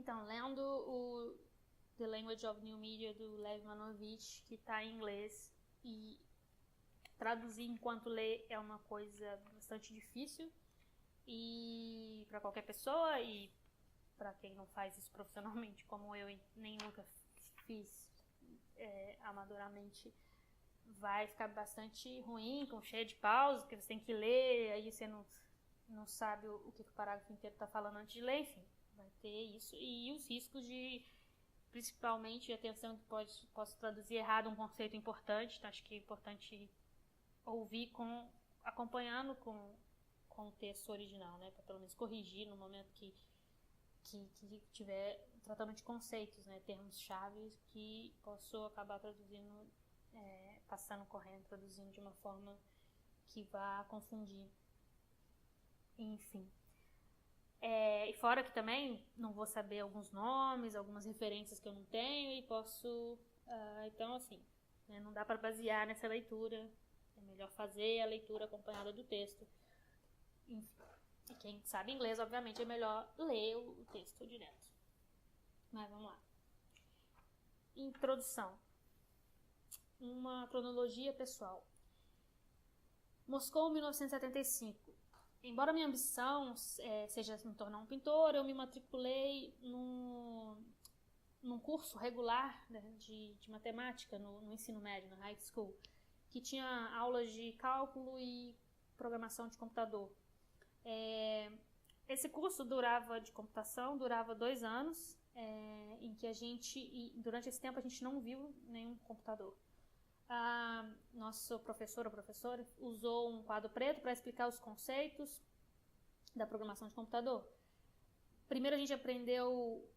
Então, lendo o The Language of New Media do Lev Manovich, que está em inglês, e traduzir enquanto lê é uma coisa bastante difícil, e para qualquer pessoa, e para quem não faz isso profissionalmente como eu, nem nunca fiz amadoramente, vai ficar bastante ruim, cheio de pausas, porque você tem que ler, aí você não sabe o que o parágrafo inteiro está falando antes de ler, enfim, vai ter isso. E os riscos de, principalmente, atenção que posso traduzir errado um conceito importante, então acho que é importante ouvir acompanhando com o texto original, né, para pelo menos corrigir no momento que tiver tratamento de conceitos, né, termos-chave que posso acabar traduzindo, passando correndo, traduzindo de uma forma que vá confundir. Enfim. E fora que também não vou saber alguns nomes, algumas referências que eu não tenho e posso... então, assim, né, não dá para basear nessa leitura. É melhor fazer a leitura acompanhada do texto. Enfim. E quem sabe inglês, obviamente, é melhor ler o texto direto. Mas vamos lá. Introdução. Uma cronologia pessoal. Moscou, 1975. Embora minha ambição seja me tornar um pintor, eu me matriculei num curso regular, né, de matemática no ensino médio, na high school, que tinha aulas de cálculo e programação de computador. Esse curso de computação durava 2 anos, em que durante esse tempo a gente não viu nenhum computador. Nosso professor ou professora usou um quadro preto para explicar os conceitos da programação de computador. Primeiro a gente aprendeu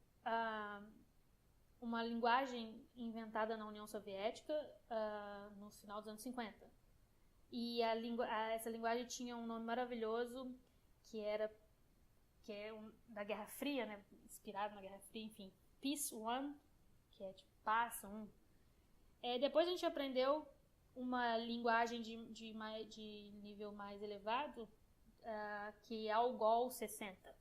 uma linguagem inventada na União Soviética no final dos anos 50. E essa linguagem tinha um nome maravilhoso que é da Guerra Fria, né, inspirado na Guerra Fria, enfim, Peace One, que é tipo paz 1. Depois a gente aprendeu uma linguagem de nível mais elevado, que é Algol 60.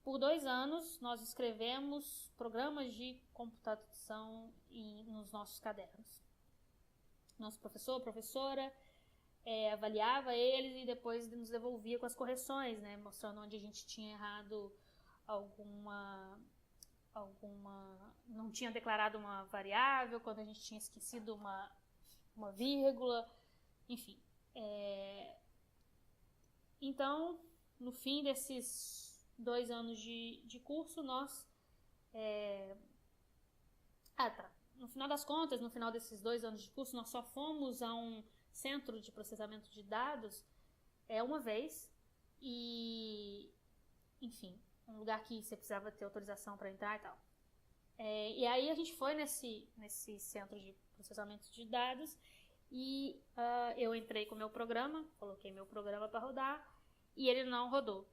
Por 2 anos, nós escrevemos programas de computação nos nossos cadernos. Nosso professor ou professora avaliava eles e depois nos devolvia com as correções, né, mostrando onde a gente tinha errado não tinha declarado uma variável, quando a gente tinha esquecido uma vírgula, enfim. Então, no fim desses 2 anos de curso, nós... No final das contas, no final desses 2 anos de curso, nós só fomos a um centro de processamento de dados uma vez e, enfim, um lugar que você precisava ter autorização para entrar e tal. E aí a gente foi nesse centro de processamento de dados e eu entrei com o meu programa, coloquei meu programa para rodar e ele não rodou.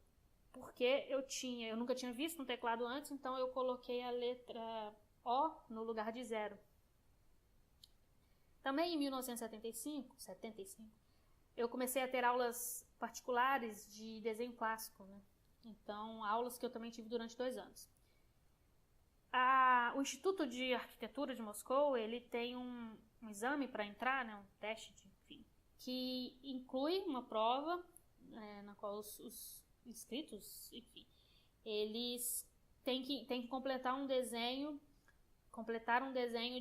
Porque eu nunca tinha visto um teclado antes, então eu coloquei a letra O no lugar de 0. Também em 1975, eu comecei a ter aulas particulares de desenho clássico, né? Então, aulas que eu também tive durante 2 anos. O Instituto de Arquitetura de Moscou, ele tem um exame para entrar, né, um teste, enfim, que inclui uma prova na qual os inscritos, enfim, eles têm que completar um desenho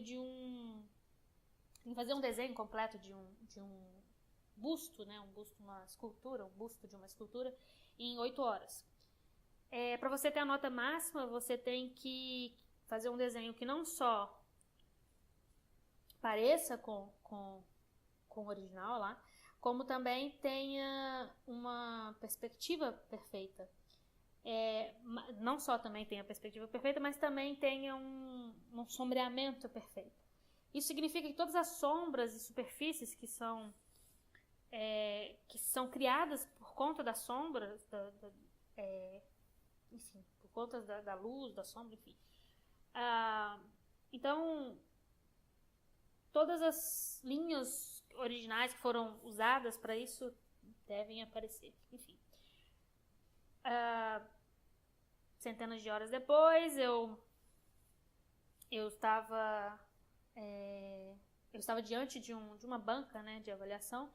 de tem que fazer um desenho completo de um busto, né, um busto de uma escultura em 8 horas. Para você ter a nota máxima, você tem que fazer um desenho que não só pareça com o original lá, como também tenha uma perspectiva perfeita. Não só também tenha a perspectiva perfeita, mas também tenha um sombreamento perfeito. Isso significa que todas as sombras e superfícies que são criadas por conta das sombras, enfim, por conta da luz, da sombra, enfim. Então, todas as linhas originais que foram usadas para isso devem aparecer, enfim. centenas de horas depois, eu estava diante de uma banca, né, de avaliação,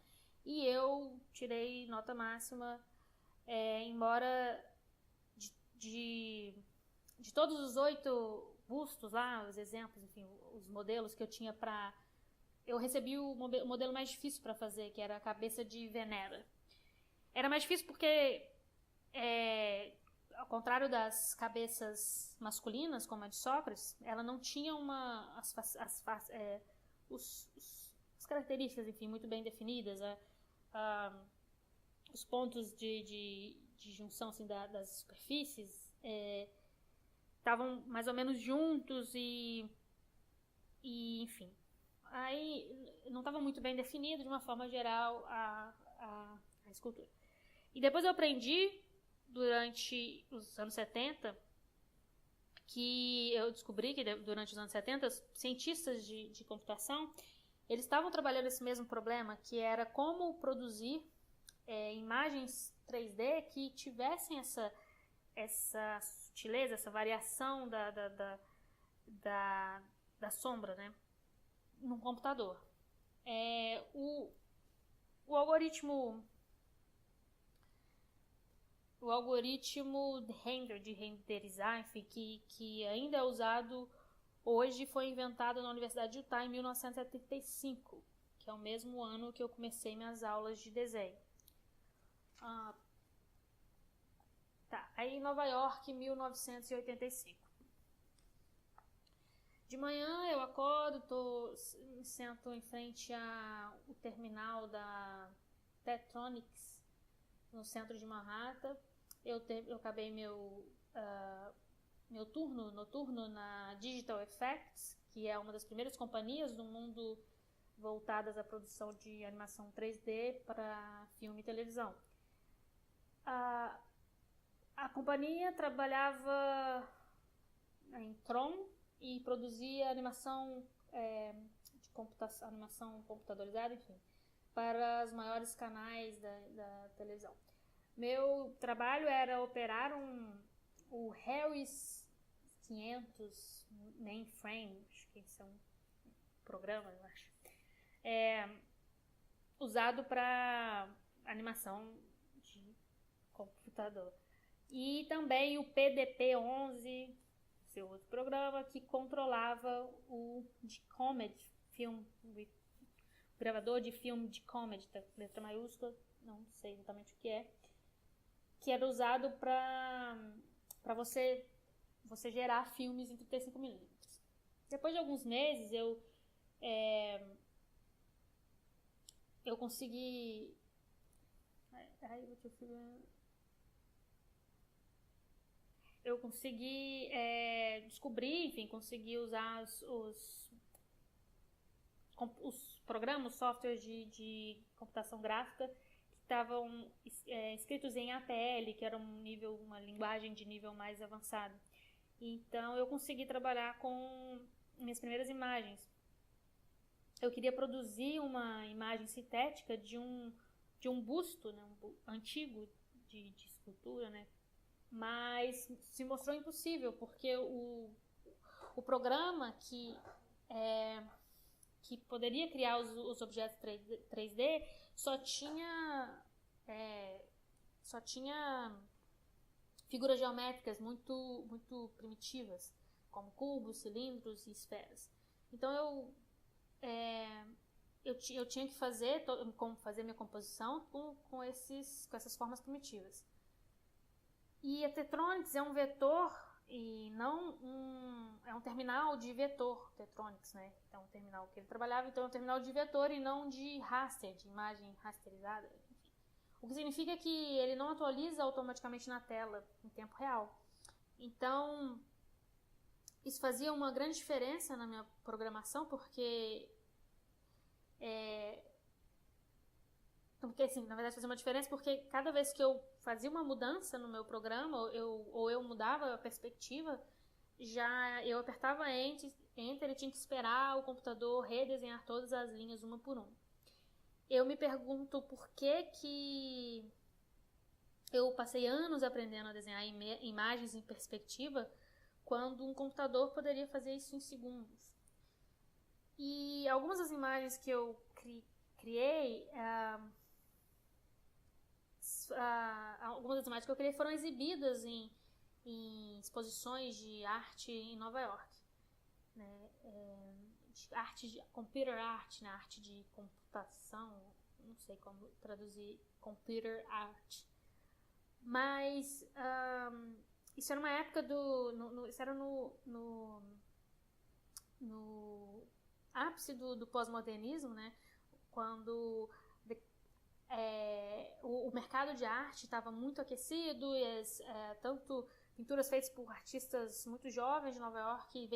e eu tirei nota máxima, embora de todos os 8 bustos lá, os exemplos, enfim, os modelos que eu tinha eu recebi o modelo mais difícil para fazer, que era a cabeça de Venera. Era mais difícil porque, ao contrário das cabeças masculinas, como a de Sócrates, ela não tinha as características, enfim, muito bem definidas, os pontos de junção assim, das superfícies estavam mais ou menos juntos e enfim, aí não estava muito bem definido de uma forma geral a escultura. E depois eu aprendi durante os anos 70 que eu descobri que durante os anos 70 cientistas de computação eles estavam trabalhando esse mesmo problema, que era como produzir imagens 3D que tivessem essa sutileza, essa variação da sombra, né, num computador. O algoritmo de renderizar, enfim, que ainda é usado hoje, foi inventado na Universidade de Utah em 1975, que é o mesmo ano que eu comecei minhas aulas de desenho. Aí em Nova York, 1985. De manhã eu acordo, me sento em frente ao terminal da Tektronix, no centro de Manhattan. Eu acabei meu turno noturno na Digital Effects, que é uma das primeiras companhias do mundo voltadas à produção de animação 3D para filme e televisão. A companhia trabalhava em Tron e produzia animação animação computadorizada, enfim, para os maiores canais da televisão. Meu trabalho era operar o Harris 500 mainframe, acho que esse é um programa, eu acho, usado para animação de computador. E também o PDP-11, seu outro programa, que controlava o Dcomed Film, o gravador de filme Dcomed, da letra maiúscula, não sei exatamente o que era usado para você gerar filmes em 35mm. Depois de alguns meses, eu consegui... Eu consegui descobrir, enfim, consegui usar os programas, softwares de computação gráfica que estavam escritos em APL, que era uma linguagem de nível mais avançado. Então eu consegui trabalhar com minhas primeiras imagens. Eu queria produzir uma imagem sintética de um busto, né, antigo de escultura, né? Mas se mostrou impossível, porque o programa que poderia criar os objetos 3D só tinha figuras geométricas muito, muito primitivas, como cubos, cilindros e esferas. Então eu tinha que fazer minha composição com essas formas primitivas. E a Tektronix é um vetor e não é um terminal de vetor, Tektronix, né? É um terminal que ele trabalhava, então é um terminal de vetor e não de raster, de imagem rasterizada. Enfim. O que significa que ele não atualiza automaticamente na tela em tempo real. Então, isso fazia uma grande diferença na minha programação, porque assim, na verdade fazia uma diferença porque cada vez que eu fazia uma mudança no meu programa, ou eu mudava a perspectiva, eu apertava Enter e tinha que esperar o computador redesenhar todas as linhas uma por uma. Eu me pergunto por que Eu passei anos aprendendo a desenhar imagens em perspectiva, quando um computador poderia fazer isso em segundos. E algumas das imagens que eu criei, algumas das imagens que eu criei foram exibidas em exposições de arte em Nova York, né? Arte de computer art, né? Arte de computação, não sei como traduzir computer art. Mas isso era uma época isso era no ápice do pós-modernismo, né? Quando o mercado de arte estava muito aquecido e tanto pinturas feitas por artistas muito jovens de Nova York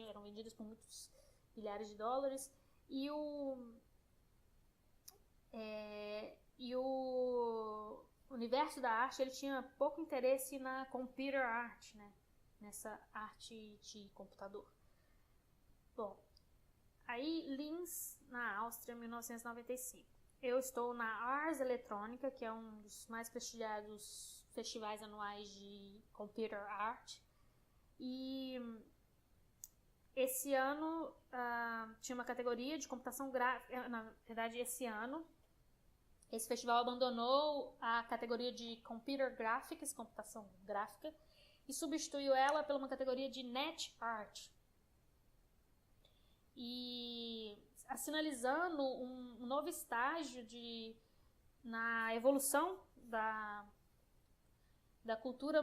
eram vendidas por muitos milhares de dólares, e o universo da arte ele tinha pouco interesse na computer art, né? Nessa arte de computador. Bom, aí Linz, na Áustria, 1995. Eu estou na Ars Electronica, que é um dos mais prestigiados festivais anuais de computer art. E esse ano tinha uma categoria de computação gráfica. Na verdade, esse ano, esse festival abandonou a categoria de computer graphics, computação gráfica, e substituiu ela por uma categoria de net art. E sinalizando um novo estágio na evolução da cultura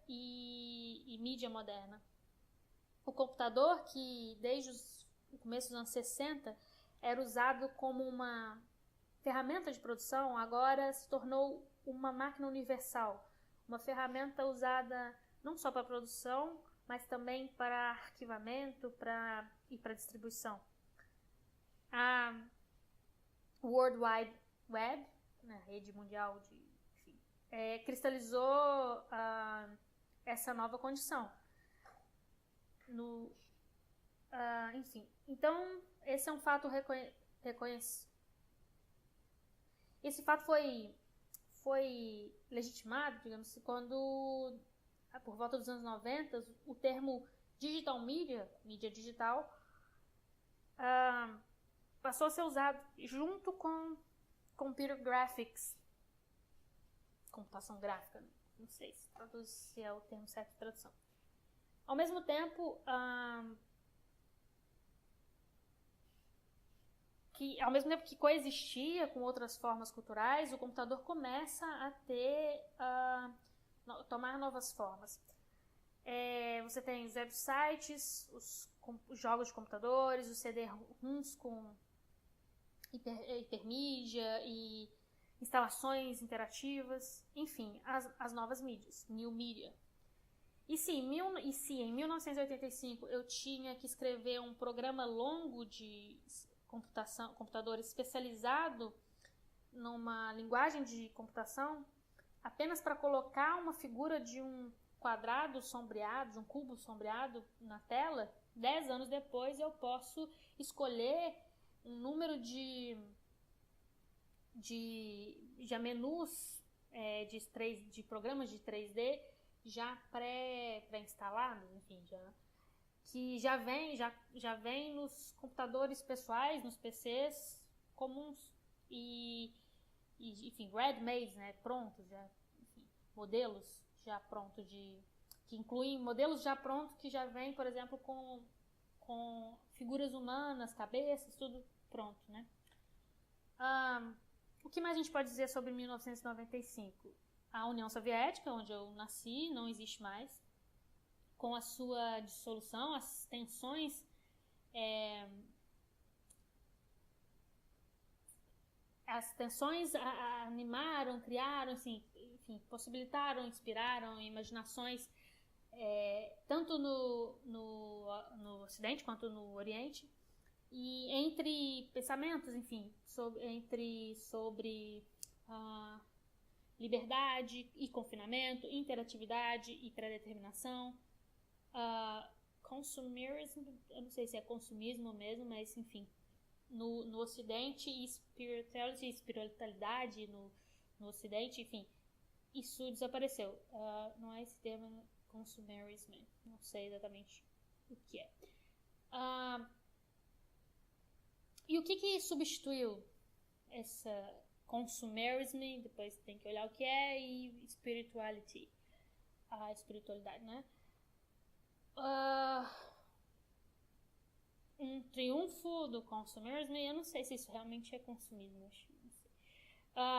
e mídia moderna. O computador, que desde o começo dos anos 60 era usado como uma ferramenta de produção, agora se tornou uma máquina universal, uma ferramenta usada não só para produção, mas também para arquivamento e para distribuição. A World Wide Web, né, a rede mundial cristalizou essa nova condição. Enfim, então esse é um fato reconhecido. Esse fato foi legitimado, digamos assim, quando, por volta dos anos 90, o termo digital media, mídia digital, passou a ser usado junto com computer graphics, computação gráfica, não sei se é o termo certo de tradução. Ao mesmo tempo que coexistia com outras formas culturais, o computador começa a tomar novas formas. Você tem os websites, os jogos de computadores, os CD-ROMs com hipermídia e instalações interativas, enfim, as novas mídias, new media. E se em 1985 eu tinha que escrever um programa longo de computador especializado numa linguagem de computação, apenas para colocar uma figura de um quadrado sombreado, de um cubo sombreado na tela, 10 anos depois eu posso escolher um número de menus de programas de 3D já pré-instalados, enfim, que já vem nos computadores pessoais, nos PCs comuns enfim, ready-made, né, prontos, enfim, modelos já prontos que incluem modelos já prontos que já vêm, por exemplo, com figuras humanas, cabeças, tudo pronto, né? O que mais a gente pode dizer sobre 1995? A União Soviética, onde eu nasci, não existe mais. Com a sua dissolução, as tensões animaram, criaram, assim, enfim, possibilitaram, inspiraram imaginações tanto no Ocidente quanto no Oriente, e entre pensamentos, enfim, sobre liberdade e confinamento, interatividade e pré-determinação, consumerismo, eu não sei se é consumismo mesmo, mas enfim, no Ocidente e espiritualidade no Ocidente, enfim, isso desapareceu. Não é esse termo consumerism, não sei exatamente o que é. E o que substituiu essa consumerism, depois tem que olhar o que é, e spirituality, a espiritualidade, né? Um triunfo do consumerism, eu não sei se isso realmente é consumismo, mas não sei.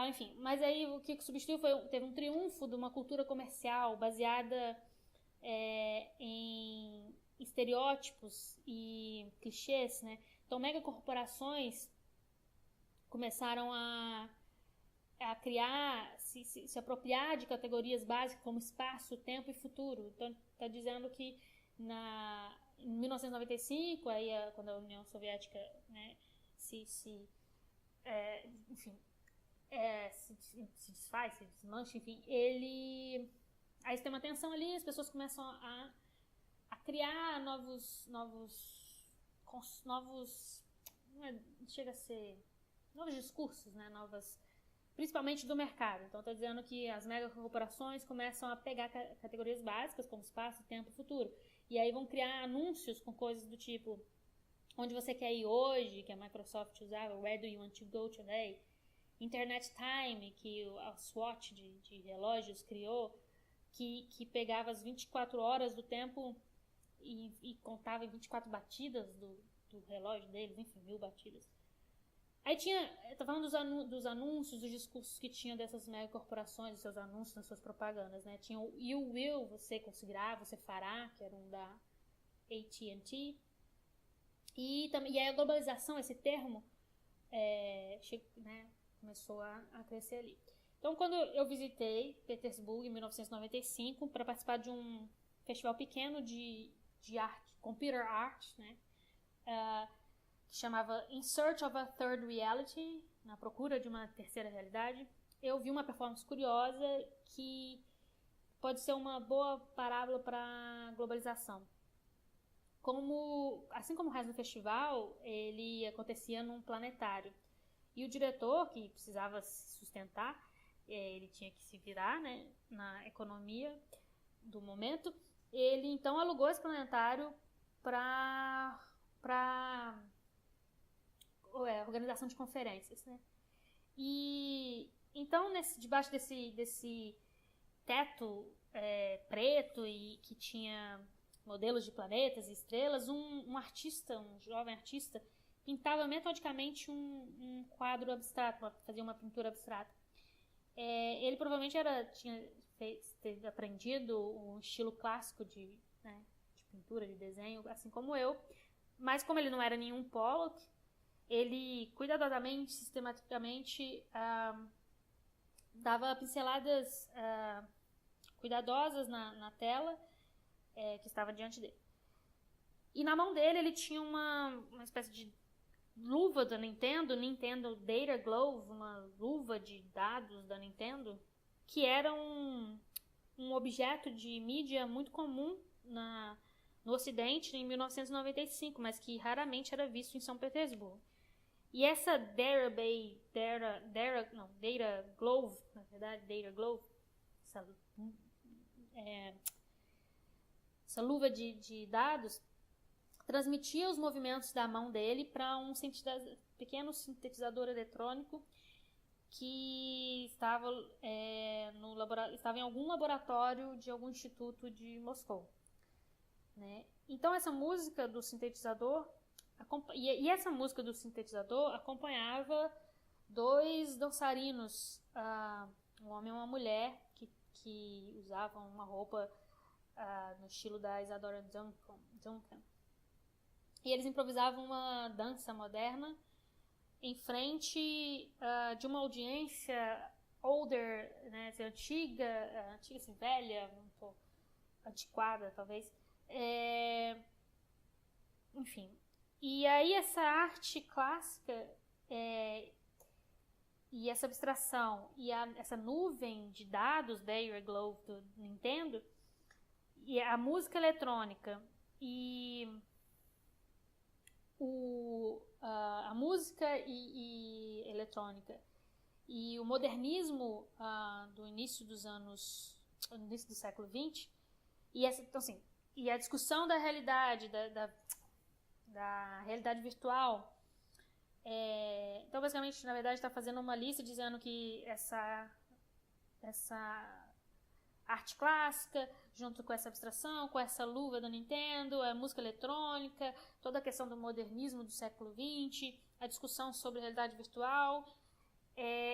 Enfim, mas aí o que substituiu teve um triunfo de uma cultura comercial baseada em estereótipos e clichês, né? Então, megacorporações começaram a criar, se apropriar de categorias básicas como espaço, tempo e futuro. Então, está dizendo que em 1995, aí, quando a União Soviética, né, se desfaz, se desmancha, enfim, aí tem uma tensão ali, as pessoas começam a criar novos chega a ser novos discursos, né, principalmente do mercado. Então, está dizendo que as megacorporações começam a pegar categorias básicas como espaço, tempo e futuro, e aí vão criar anúncios com coisas do tipo onde você quer ir hoje, que a Microsoft usava, where do you want to go today, Internet Time, que a Swatch de relógios criou, que pegava as 24 horas do tempo e contava em 24 batidas do relógio deles, enfim, 1000 batidas. Aí eu tô falando dos anúncios, dos discursos que tinham dessas megacorporações, dos seus anúncios, das suas propagandas, né? Tinha o You Will, você conseguirá, você fará, que era um da AT&T. E aí a globalização, esse termo, né, começou a crescer ali. Então, quando eu visitei Petersburgo em 1995 para participar de um festival pequeno de arte, computer art, né, que chamava In Search of a Third Reality, na procura de uma terceira realidade, eu vi uma performance curiosa que pode ser uma boa parábola para a globalização. Assim como o resto do festival, ele acontecia num planetário. E o diretor, que precisava se sustentar, ele tinha que se virar, né, na economia do momento, ele então alugou esse planetário para organização de conferências, né? E então, debaixo desse teto preto e que tinha modelos de planetas e estrelas, um jovem artista, pintava metodicamente um quadro abstrato, fazia uma pintura abstrata. Ele provavelmente tinha aprendido um estilo clássico de pintura, de desenho, assim como eu, mas como ele não era nenhum Pollock, ele cuidadosamente, sistematicamente dava pinceladas cuidadosas na tela que estava diante dele. E na mão dele ele tinha uma espécie de luva da Nintendo Data Glove, uma luva de dados da Nintendo, que era um objeto de mídia muito comum no Ocidente em 1995, mas que raramente era visto em São Petersburgo. E essa Data Glove, na verdade, Data Glove, essa luva de dados, transmitia os movimentos da mão dele para um pequeno sintetizador eletrônico que estava em algum laboratório de algum instituto de Moscou, né? Então essa música do sintetizador essa música do sintetizador acompanhava dois dançarinos, um homem e uma mulher que usavam uma roupa no estilo da Isadora Duncan. E eles improvisavam uma dança moderna em frente de uma audiência older, né, assim, antiga, assim, velha, um pouco antiquada, talvez. Enfim. E aí essa arte clássica e essa abstração e essa nuvem de dados da Data Glove do Nintendo e a música eletrônica e a música e eletrônica e o modernismo do início do século XX, então, assim, e a discussão da realidade, da realidade virtual. Então, basicamente, na verdade, está fazendo uma lista dizendo que essa arte clássica, junto com essa abstração, com essa luva da Nintendo, a música eletrônica, toda a questão do modernismo do século XX, a discussão sobre a realidade virtual,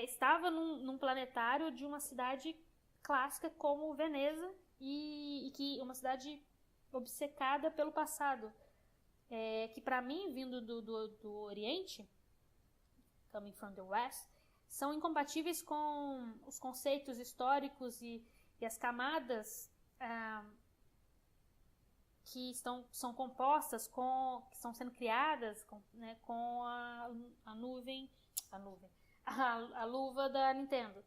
estava num planetário de uma cidade clássica como Veneza, e que uma cidade obcecada pelo passado, que para mim, vindo do Oriente, coming from the West, são incompatíveis com os conceitos históricos e as camadas que são compostas, que estão sendo criadas com a luva da Nintendo.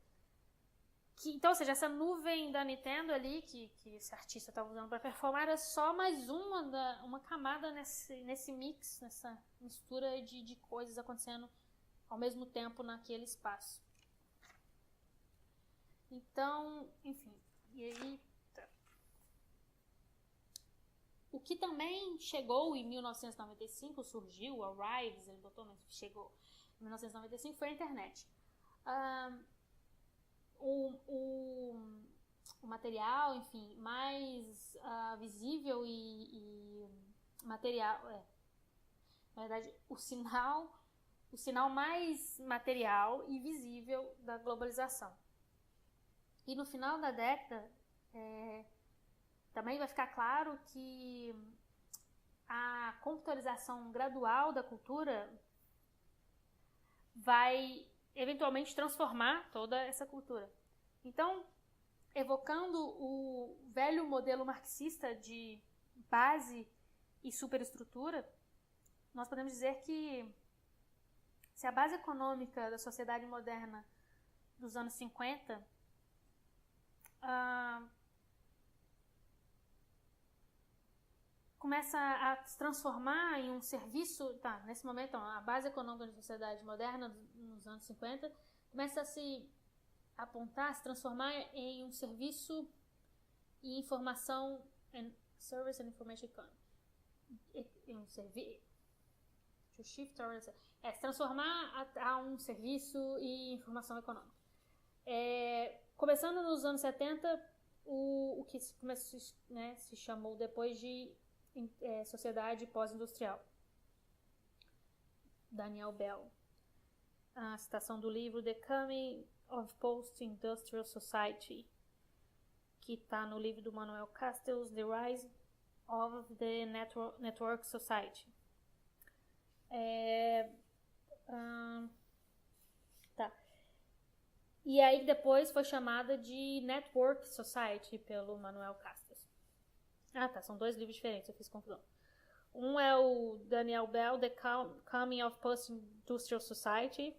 Então, ou seja, essa nuvem da Nintendo ali, que esse artista estava usando para performar, era só mais uma camada nesse mix, nessa mistura de coisas acontecendo ao mesmo tempo naquele espaço. Então, enfim, e aí tá. O que também chegou em 1995, surgiu, o Arrives, ele botou, mas chegou em 1995, foi a internet. O material, enfim, mais visível e material, na verdade, o sinal mais material e visível da globalização. E no final da década, também vai ficar claro que a computarização gradual da cultura vai eventualmente transformar toda essa cultura. Então, evocando o velho modelo marxista de base e superestrutura, nós podemos dizer que se a base econômica da sociedade moderna dos anos 50 começa a se transformar em um serviço, nesse momento, então, a base econômica da sociedade moderna nos anos 50 começa a se transformar em um serviço e informação, service and information economy, se transformar a um serviço e informação econômica. Começando nos anos 70, o que se chamou depois de sociedade pós-industrial. Daniel Bell. A citação do livro The Coming of Post-Industrial Society, que está no livro do Manuel Castells, The Rise of the Network Society. E aí depois foi chamada de Network Society pelo Manuel Castells. São dois livros diferentes, eu fiz confusão. Um é o Daniel Bell, The Coming of Post-Industrial Society,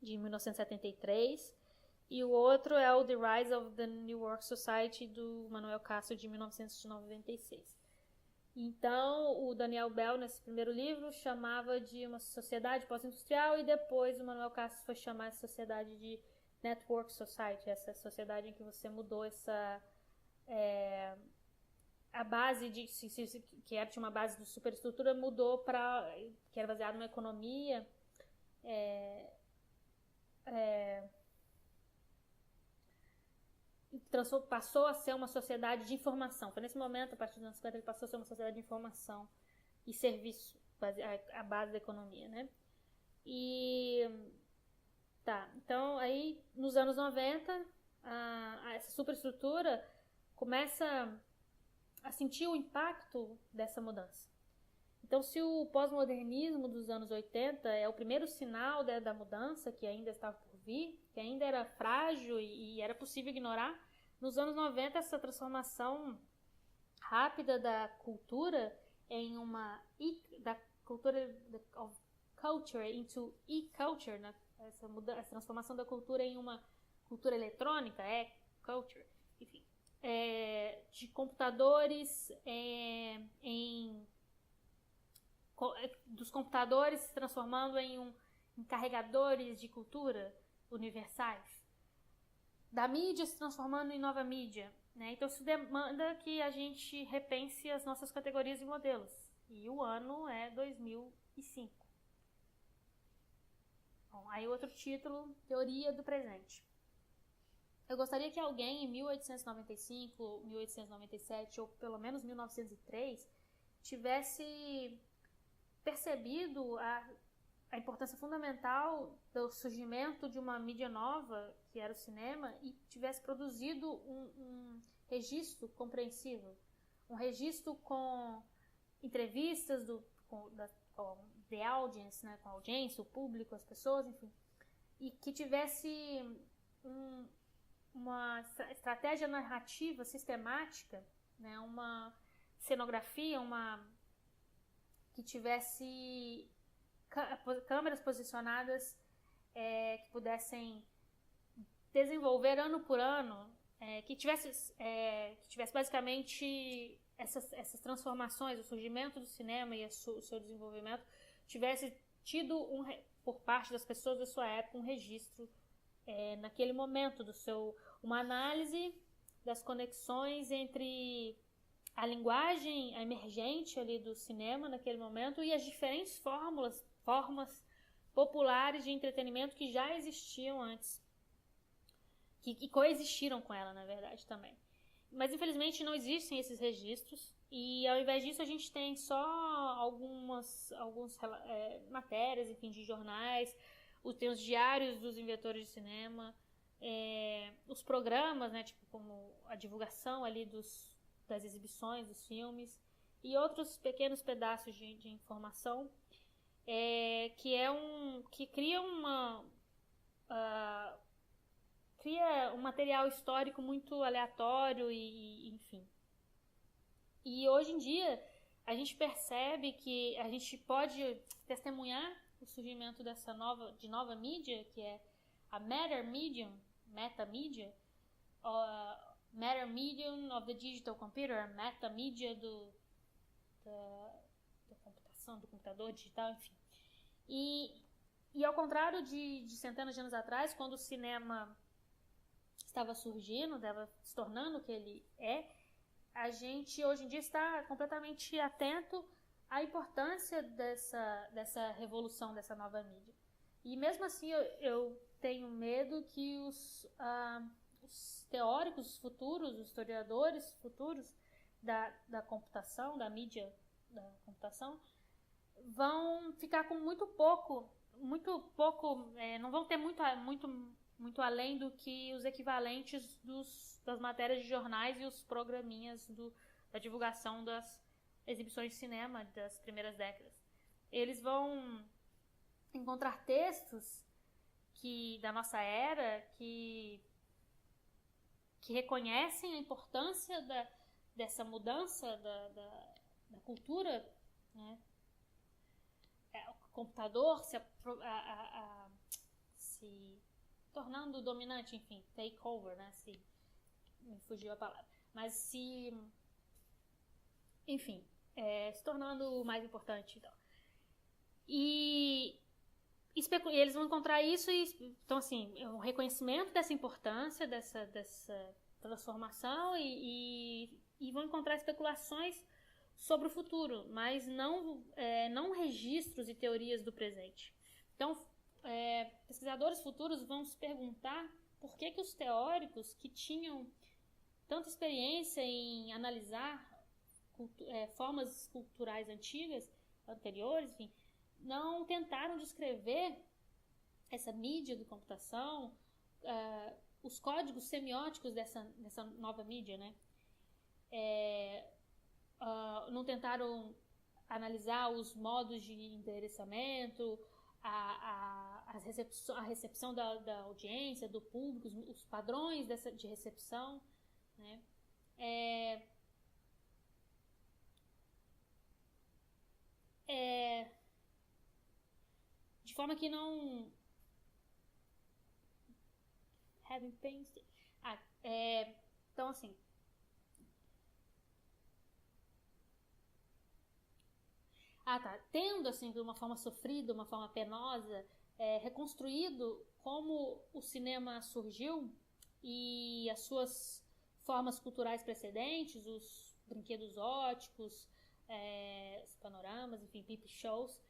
de 1973, e o outro é o The Rise of the New Work Society, do Manuel Castells, de 1996. Então, o Daniel Bell, nesse primeiro livro, chamava de uma sociedade pós-industrial, e depois o Manuel Castells foi chamar de sociedade de Network Society, essa sociedade em que você mudou a base que tinha uma base de superestrutura, mudou para que era baseada numa economia passou a ser uma sociedade de informação. Foi nesse momento, a partir dos anos 50, ele passou a ser uma sociedade de informação e serviço, a base da economia, né? Então aí nos anos 90 essa superestrutura começa a sentir o impacto dessa mudança. Então, se o pós-modernismo dos anos 80 é o primeiro sinal da mudança, que ainda estava por vir, que ainda era frágil e era possível ignorar, nos anos 90 essa transformação rápida da cultura da cultura of culture into e-culture, né? Essa transformação da cultura em uma cultura eletrônica, culture, enfim, de computadores dos computadores se transformando em carregadores de cultura universais, da mídia se transformando em nova mídia, né? Então isso demanda que a gente repense as nossas categorias e modelos. E o ano é 2005. Bom, aí outro título, Teoria do Presente. Eu gostaria que alguém em 1895, 1897 ou pelo menos 1903 tivesse percebido a importância fundamental do surgimento de uma mídia nova, que era o cinema, e tivesse produzido um registro compreensível, um registro com entrevistas com the audience, né, com a audiência, o público, as pessoas, enfim, e que tivesse uma estratégia narrativa sistemática, né, uma cenografia, que tivesse câmeras posicionadas que pudessem desenvolver ano por ano, que tivesse basicamente essas transformações, o surgimento do cinema e o seu desenvolvimento, tivesse tido por parte das pessoas da sua época um registro naquele momento uma análise das conexões entre a linguagem emergente ali do cinema naquele momento e as diferentes formas populares de entretenimento que já existiam antes, que coexistiram com ela, na verdade, também. Mas, infelizmente, não existem esses registros e, ao invés disso, a gente tem só algumas matérias, enfim, de jornais, tem os diários dos inventores de cinema, os programas, né, tipo, como a divulgação ali das exibições, dos filmes, e outros pequenos pedaços de informação, que cria cria um material histórico muito aleatório e enfim. E hoje em dia a gente percebe que a gente pode testemunhar o surgimento dessa nova mídia, que é a meta medium of the digital computer, a meta mídia da computação, do computador digital, enfim. E ao contrário de centenas de anos atrás, quando o cinema estava surgindo, estava se tornando o que ele é, a gente hoje em dia está completamente atento à importância dessa revolução, dessa nova mídia. E mesmo assim eu tenho medo que os teóricos futuros, os historiadores futuros da computação, da mídia da computação, vão ficar com muito pouco, não vão ter muito além do que os equivalentes das matérias de jornais e os programinhas da divulgação das exibições de cinema das primeiras décadas. Eles vão encontrar textos da nossa era que reconhecem a importância dessa mudança da cultura, né? O computador se tornando dominante, enfim, take over, né? Me fugiu a palavra. Mas enfim, se tornando mais importante, então. E eles vão encontrar isso, então, assim, um reconhecimento dessa importância, dessa transformação e vão encontrar especulações sobre o futuro, mas não registros e teorias do presente. Então, pesquisadores futuros vão se perguntar por que os teóricos que tinham tanta experiência em analisar formas culturais anteriores, enfim, não tentaram descrever essa mídia de computação, os códigos semióticos dessa nova mídia, né? Não tentaram analisar os modos de endereçamento, a recepção da audiência, do público, os padrões de recepção, né? De forma que não... Então, assim... A tendo, assim, de uma forma sofrida, uma forma penosa, reconstruído como o cinema surgiu e as suas formas culturais precedentes, os brinquedos óticos, os panoramas, enfim, peep shows.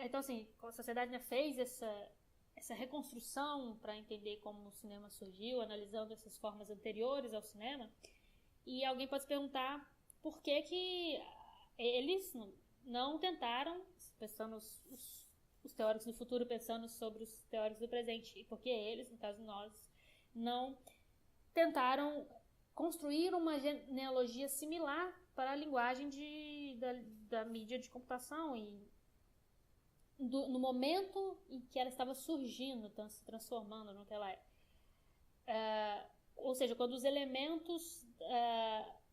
Então, assim, a sociedade, né, fez essa reconstrução para entender como o cinema surgiu, analisando essas formas anteriores ao cinema. E alguém pode se perguntar por que eles não tentaram, pensando os teóricos do futuro, pensando sobre os teóricos do presente, e por que eles, no caso nós, não tentaram construir uma genealogia similar para a linguagem da mídia de computação e no momento em que ela estava surgindo, se transformando no que ela é. Ou seja, quando os elementos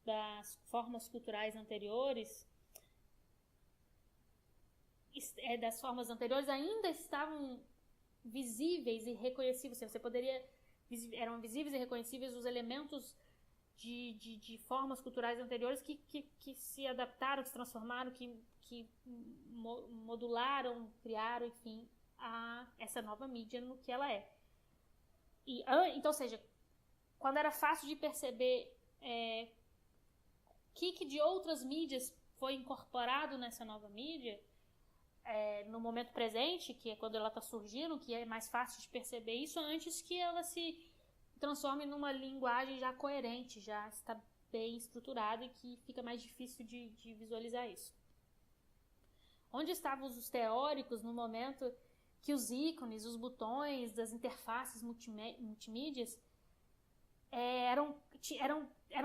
das formas culturais anteriores ainda estavam visíveis e reconhecíveis. Você poderia... Eram visíveis e reconhecíveis os elementos de formas culturais anteriores que se adaptaram, que se transformaram, que modularam, criaram, enfim, a essa nova mídia no que ela é. Então, ou seja, quando era fácil de perceber que de outras mídias foi incorporado nessa nova mídia, no momento presente, que é quando ela está surgindo, que é mais fácil de perceber isso antes que ela se transforme numa linguagem já coerente, já está bem estruturada e que fica mais difícil de visualizar isso. Onde estavam os teóricos no momento que os ícones, os botões das interfaces multimídias eram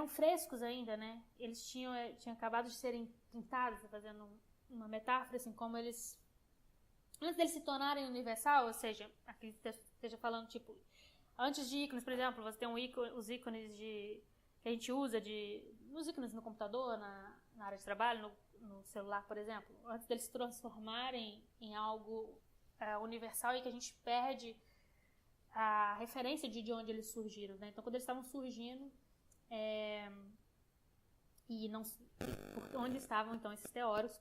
frescos ainda, né? Eles tinham acabado de serem pintados, fazendo uma metáfora, assim, como eles... Antes deles se tornarem universal, ou seja, aqui esteja falando, tipo... Antes de ícones, por exemplo, você tem os ícones que a gente usa nos ícones no computador, na área de trabalho, no celular, por exemplo. Antes deles se transformarem em algo universal e que a gente perde a referência de onde eles surgiram, né? Então, quando eles estavam surgindo, e não, onde estavam, então, esses teóricos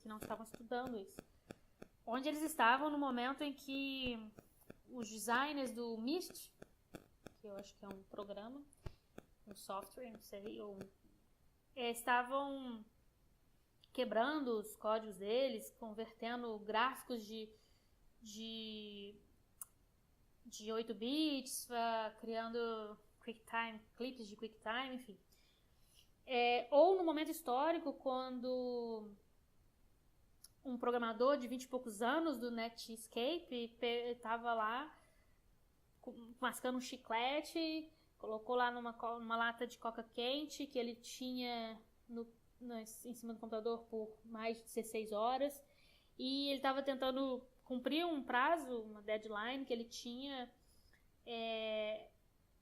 que não estavam estudando isso? Onde eles estavam no momento em que os designers do Myst, que eu acho que é um programa, um software, não sei, estavam quebrando os códigos deles, convertendo gráficos de 8 bits, criando clipes de QuickTime, enfim. Ou no momento histórico, quando um programador de 20 e poucos anos do Netscape estava lá mascando um chiclete, colocou lá numa lata de coca quente que ele tinha em cima do computador por mais de 16 horas, e ele estava tentando cumprir um prazo, uma deadline que ele tinha,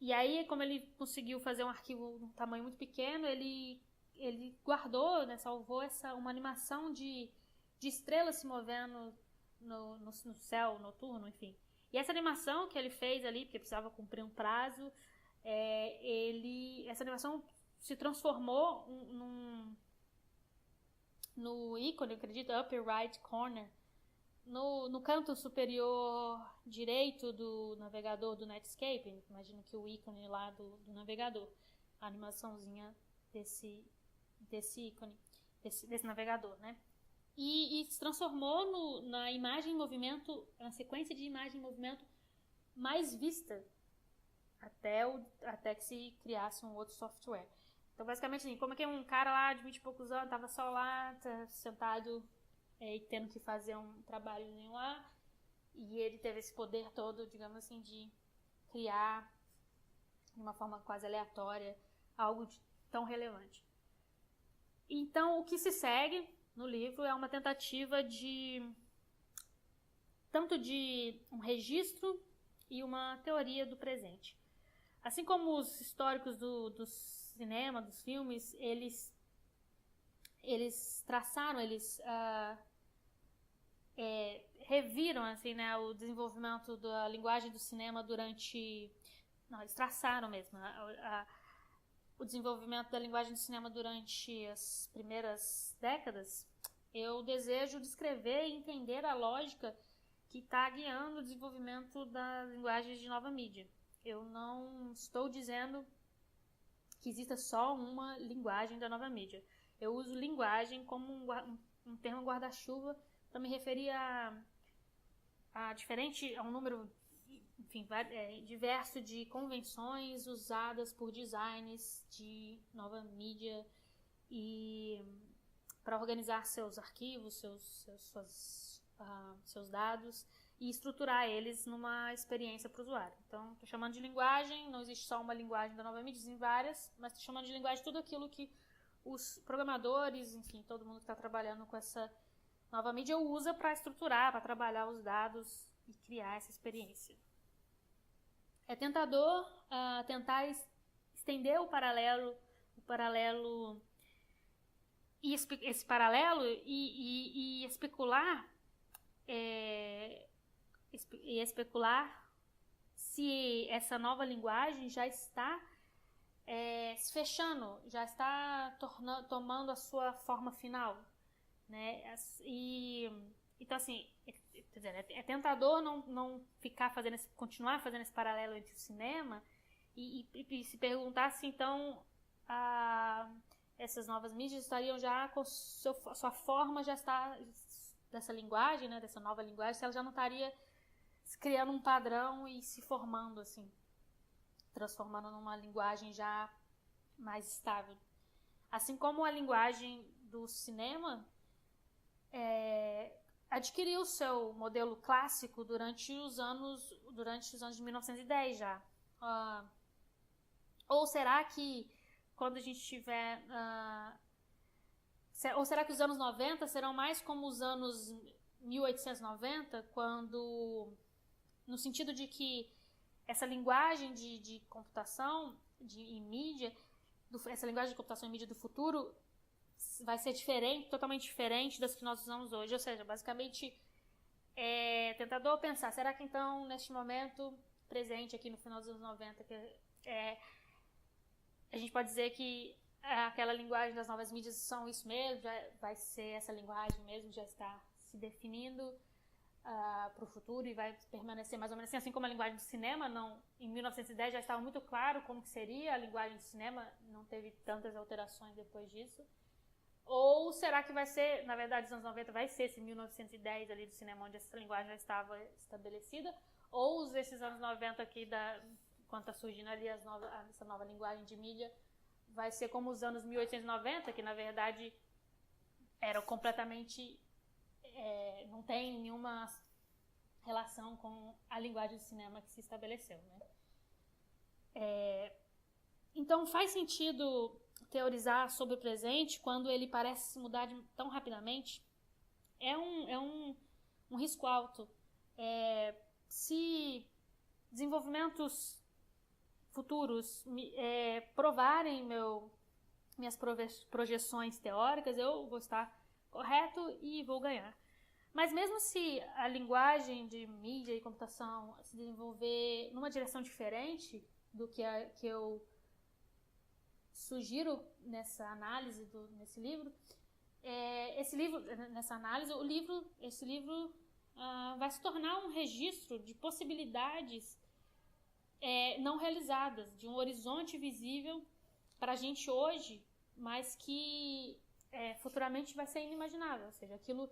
e aí, como ele conseguiu fazer um arquivo de um tamanho muito pequeno, ele guardou, né, salvou uma animação de estrelas se movendo no céu noturno, enfim. E essa animação que ele fez ali, porque precisava cumprir um prazo, essa animação se transformou no ícone, eu acredito, upper right corner, no canto superior direito do navegador do Netscape. Imagino que o ícone lá do navegador, a animaçãozinha desse ícone, desse navegador, né? E se transformou na imagem em movimento, na sequência de imagem em movimento mais vista até que se criasse um outro software. Então, basicamente, assim, como é que um cara lá de 20 e poucos anos estava só lá, sentado e tendo que fazer um trabalho lá, e ele teve esse poder todo, digamos assim, de criar de uma forma quase aleatória algo tão relevante. Então, o que se segue no livro é uma tentativa tanto de um registro e uma teoria do presente. Assim como os históricos do cinema, dos filmes, eles traçaram, reviram, assim, né, o desenvolvimento da linguagem do cinema eles traçaram mesmo o desenvolvimento da linguagem do cinema durante as primeiras décadas. Eu desejo descrever e entender a lógica que está guiando o desenvolvimento das linguagens de nova mídia. Eu não estou dizendo que exista só uma linguagem da nova mídia. Eu uso linguagem como um termo guarda-chuva para me referir a um número, enfim, diverso de convenções usadas por designers de nova mídia e para organizar seus arquivos, seus dados e estruturar eles numa experiência para o usuário. Então, estou chamando de linguagem, não existe só uma linguagem da nova mídia, existem várias, mas estou chamando de linguagem tudo aquilo que os programadores, enfim, todo mundo que está trabalhando com essa nova mídia usa para estruturar, para trabalhar os dados e criar essa experiência. É tentador tentar estender o paralelo e esse paralelo e especular se essa nova linguagem já está se fechando, já está tomando a sua forma final, né? Então, assim, é tentador não continuar fazendo esse paralelo entre o cinema e se perguntar se, então, essas novas mídias estariam já com sua forma já está dessa linguagem, né, dessa nova linguagem, se ela já não estaria criando um padrão e se formando, assim, transformando numa linguagem já mais estável. Assim como a linguagem do cinema adquiriu seu modelo clássico durante os anos de 1910 já. Ou será que quando a gente tiver... ou será que os anos 90 serão mais como os anos 1890, quando... no sentido de que essa linguagem de computação e mídia, essa linguagem de computação e mídia do futuro vai ser totalmente diferente das que nós usamos hoje. Ou seja, basicamente é tentador pensar, será que então, neste momento presente aqui no final dos anos 90, a gente pode dizer que aquela linguagem das novas mídias são isso mesmo, já vai ser essa linguagem mesmo, já está se definindo para o futuro e vai permanecer mais ou menos assim como a linguagem do cinema. Em 1910 já estava muito claro como que seria a linguagem do cinema, não teve tantas alterações depois disso. Ou será que vai ser, na verdade, os anos 90 vai ser esse 1910 ali do cinema, onde essa linguagem já estava estabelecida, ou esses anos 90 aqui, quando está surgindo ali essa nova linguagem de mídia, vai ser como os anos 1890, que na verdade eram completamente... não tem nenhuma relação com a linguagem do cinema que se estabeleceu, né? Então faz sentido teorizar sobre o presente quando ele parece se mudar tão rapidamente. É um risco alto. Se desenvolvimentos futuros provarem minhas projeções teóricas, eu vou estar correto e vou ganhar. Mas mesmo se a linguagem de mídia e computação se desenvolver numa direção diferente do que eu sugiro nessa análise nesse livro, nessa análise, esse livro vai se tornar um registro de possibilidades não realizadas, de um horizonte visível para a gente hoje, mas que futuramente vai ser inimaginável. Ou seja, aquilo,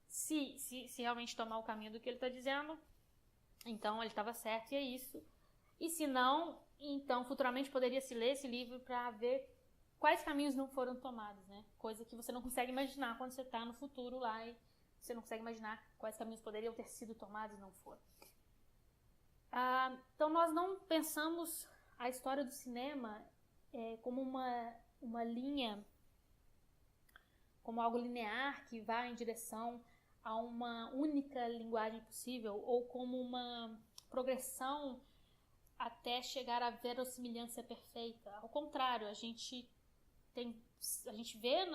se realmente tomar o caminho do que ele está dizendo, então ele estava certo e é isso. E se não, então futuramente poderia se ler esse livro para ver quais caminhos não foram tomados, né? Coisa que você não consegue imaginar quando você está no futuro lá e você não consegue imaginar quais caminhos poderiam ter sido tomados e não foram. Então nós não pensamos a história do cinema como uma linha, como algo linear que vai em direção a uma única linguagem possível, ou como uma progressão até chegar à verossimilhança perfeita. Ao contrário, a gente vê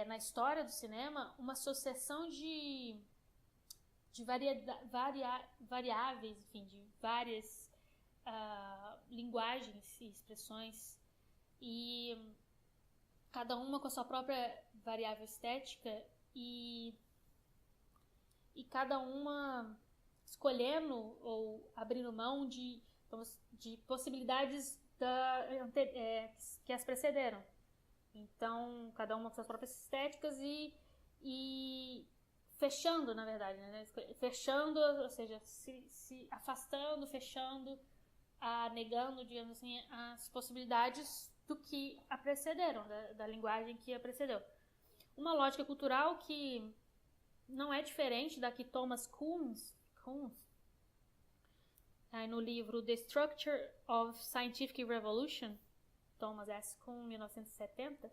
na história do cinema uma sucessão de variáveis, enfim, de várias linguagens e expressões, e cada uma com a sua própria variável estética e cada uma escolhendo ou abrindo mão de possibilidades que as precederam. Então, cada uma com suas próprias estéticas e fechando, na verdade, né? Fechando, ou seja, se afastando, fechando, negando, digamos assim, as possibilidades do que a precederam, da linguagem que a precedeu. Uma lógica cultural que não é diferente da que Thomas Kuhn, no livro The Structure of Scientific Revolution, Thomas S. Kuhn, 1970,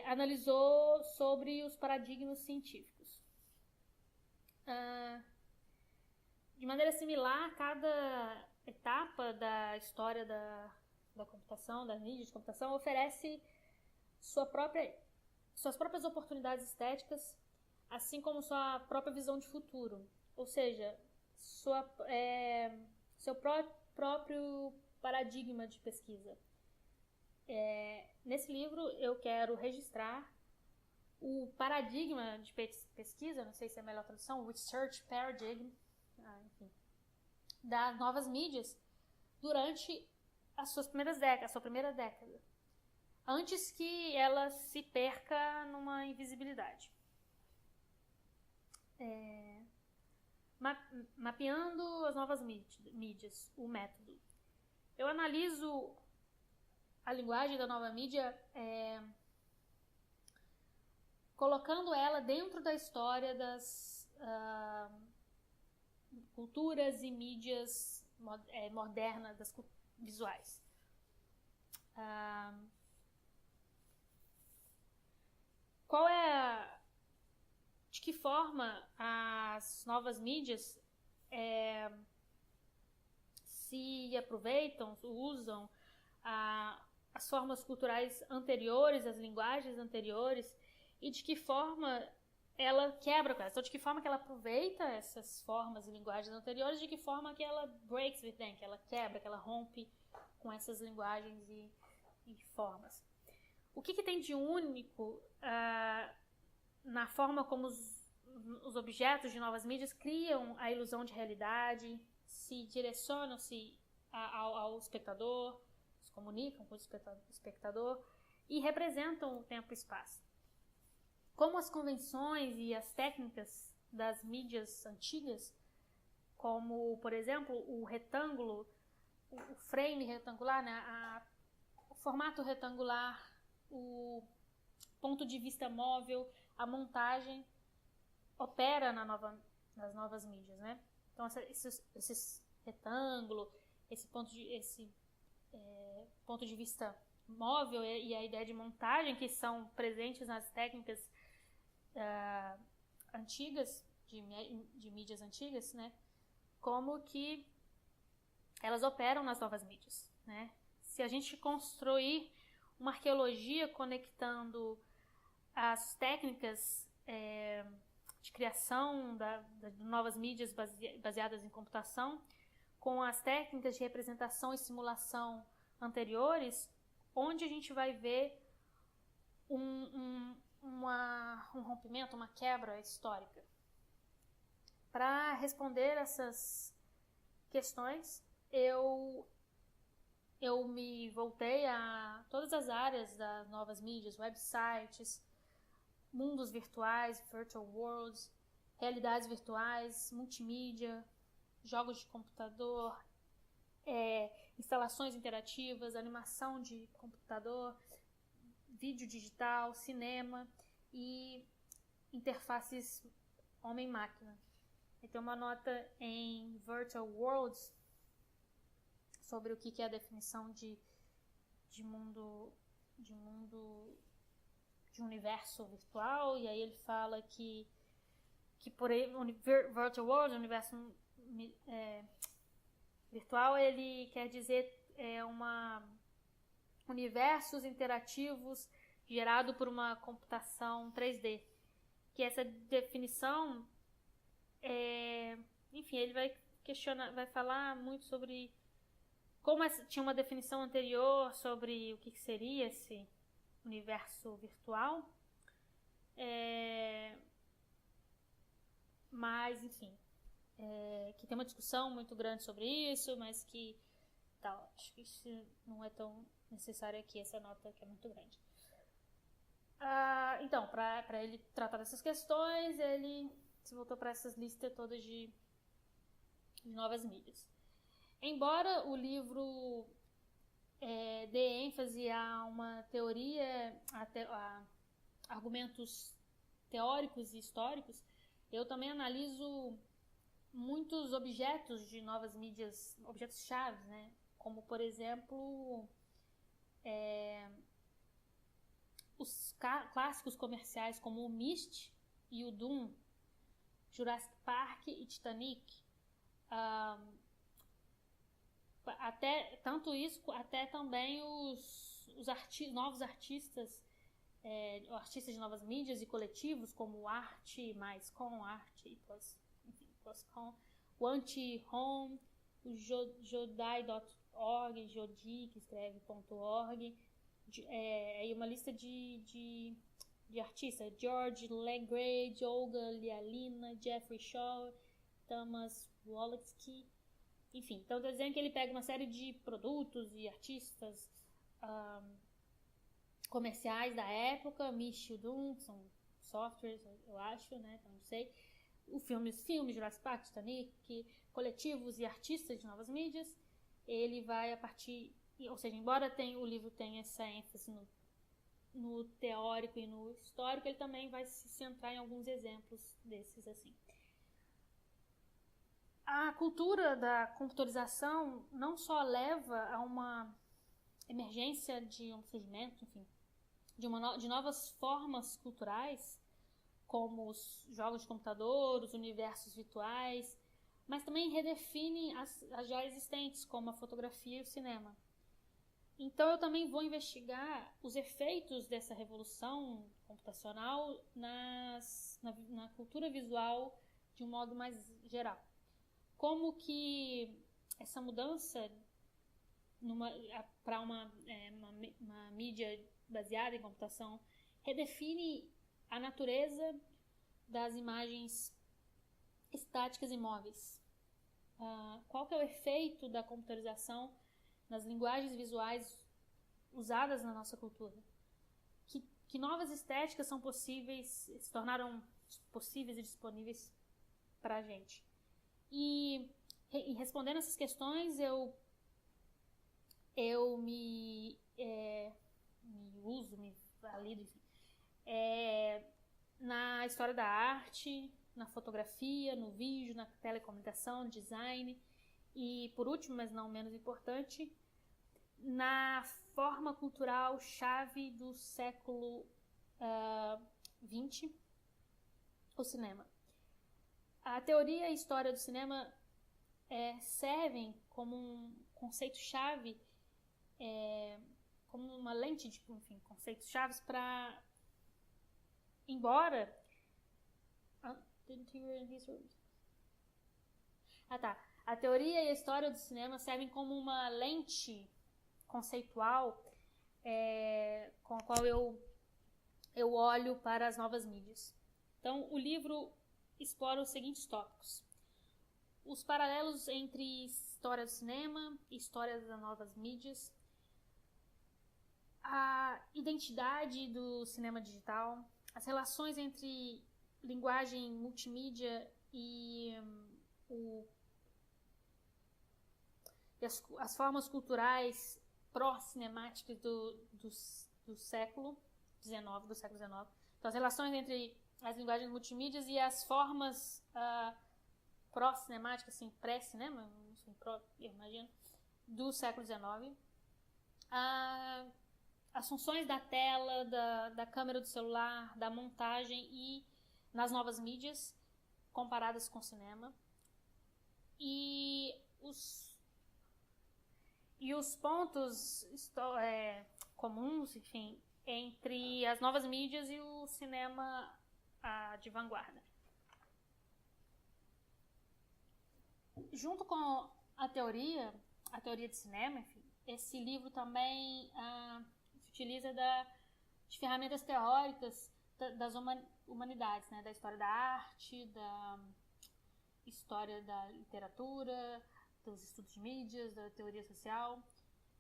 analisou sobre os paradigmas científicos. De maneira similar, cada etapa da história da computação, das mídias de computação, oferece suas próprias oportunidades estéticas, assim como sua própria visão de futuro. Ou seja, seu próprio paradigma de pesquisa. Nesse livro eu quero registrar o paradigma de pesquisa, não sei se é a melhor tradução, Research Paradigm, enfim, das novas mídias durante a sua primeira década, antes que ela se perca numa invisibilidade. Mapeando as novas mídias, o método. Eu analiso a linguagem da nova mídia colocando ela dentro da história das culturas e mídias modernas, das visuais. De que forma as novas mídias se aproveitam, usam as formas culturais anteriores, as linguagens anteriores, e de que forma ela quebra com elas. Então, de que forma que ela aproveita essas formas e linguagens anteriores, de que forma que ela breaks with them, que ela quebra, que ela rompe com essas linguagens e formas. O que tem de único na forma como os objetos de novas mídias criam a ilusão de realidade, se direcionam-se ao espectador, se comunicam com o espectador e representam o tempo e espaço. Como as convenções e as técnicas das mídias antigas, como, por exemplo, o retângulo, o frame retangular, né, o formato retangular, o ponto de vista móvel, a montagem, opera nas novas mídias, né? Então, esse retângulo, esse ponto de vista móvel e a ideia de montagem, que são presentes nas técnicas antigas, de mídias antigas, né? Como que elas operam nas novas mídias, né? Se a gente construir uma arqueologia conectando as técnicas de criação de novas mídias baseadas em computação com as técnicas de representação e simulação anteriores, onde a gente vai ver um rompimento, uma quebra histórica. Para responder essas questões, eu me voltei a todas as áreas das novas mídias, websites, mundos virtuais, virtual worlds, realidades virtuais, multimídia, jogos de computador, instalações interativas, animação de computador, vídeo digital, cinema e interfaces homem-máquina. Tem uma nota em Virtual Worlds sobre o que é a definição de universo virtual, e aí ele fala que por Virtual World, universo virtual, ele quer dizer universos interativos gerado por uma computação 3D. Que essa definição, enfim, ele vai falar muito sobre como tinha uma definição anterior sobre o que seria esse universo virtual. Mas, enfim, que tem uma discussão muito grande sobre isso, mas que acho que isso não é tão necessário aqui, essa nota que é muito grande. Então, para ele tratar dessas questões, ele se voltou para essas listas todas de novas mídias. Embora o livro dê ênfase a uma teoria, a argumentos teóricos e históricos, eu também analiso muitos objetos de novas mídias, objetos-chave, né? Como, por exemplo, os clássicos comerciais como o Myst e o Dune, Jurassic Park e Titanic. Tanto isso, até também os novos artistas, artistas de novas mídias e coletivos, como o Arte mais com, Arte e plus com, o Anti-Home, o Jodai.org, Jodi, que escreve .org, aí uma lista de artistas: George Legrade, Olga Lialina, Jeffrey Shaw, Thomas Wolotsky. Enfim, então estou dizendo que ele pega uma série de produtos e artistas comerciais da época, Myst e Dune, que são softwares, eu acho, né? Então não sei. Filmes, Jurassic Park, Titanic, coletivos e artistas de novas mídias. Ele vai a partir, ou seja, embora o livro tenha essa ênfase no teórico e no histórico, ele também vai se centrar em alguns exemplos desses assim. A cultura da computarização não só leva a uma emergência de um surgimento, enfim, de novas formas culturais, como os jogos de computador, os universos virtuais, mas também redefine as já existentes, como a fotografia e o cinema. Então eu também vou investigar os efeitos dessa revolução computacional na cultura visual de um modo mais geral. Como que essa mudança para uma mídia baseada em computação redefine a natureza das imagens estáticas e móveis. Qual que é o efeito da computarização nas linguagens visuais usadas na nossa cultura? Que novas estéticas são possíveis, se tornaram possíveis e disponíveis para a gente? E respondendo essas questões, eu me valido, enfim, na história da arte, na fotografia, no vídeo, na telecomunicação, design e, por último, mas não menos importante, na forma cultural chave do século XX, o cinema. A teoria e a história do cinema servem como um conceito-chave, como uma lente de, enfim, conceitos chaves para, embora a teoria e a história do cinema servem como uma lente conceitual com a qual eu olho para as novas mídias. Então, o livro explora os seguintes tópicos: os paralelos entre história do cinema e história das novas mídias, a identidade do cinema digital, as relações entre linguagem multimídia e as formas culturais pró-cinemáticas do século XIX. Então, as relações entre as linguagens multimídias e as formas pró-cinemáticas, assim, pré-cinema, assim, eu imagino, do século XIX. As funções da tela, da câmera do celular, da montagem e nas novas mídias comparadas com o cinema. E os pontos comuns, enfim, entre as novas mídias e o cinema de vanguarda. Junto com a teoria de cinema, enfim, esse livro também se utiliza de ferramentas teóricas das humanidades, né? Da história da arte, da história da literatura, dos estudos de mídias, da teoria social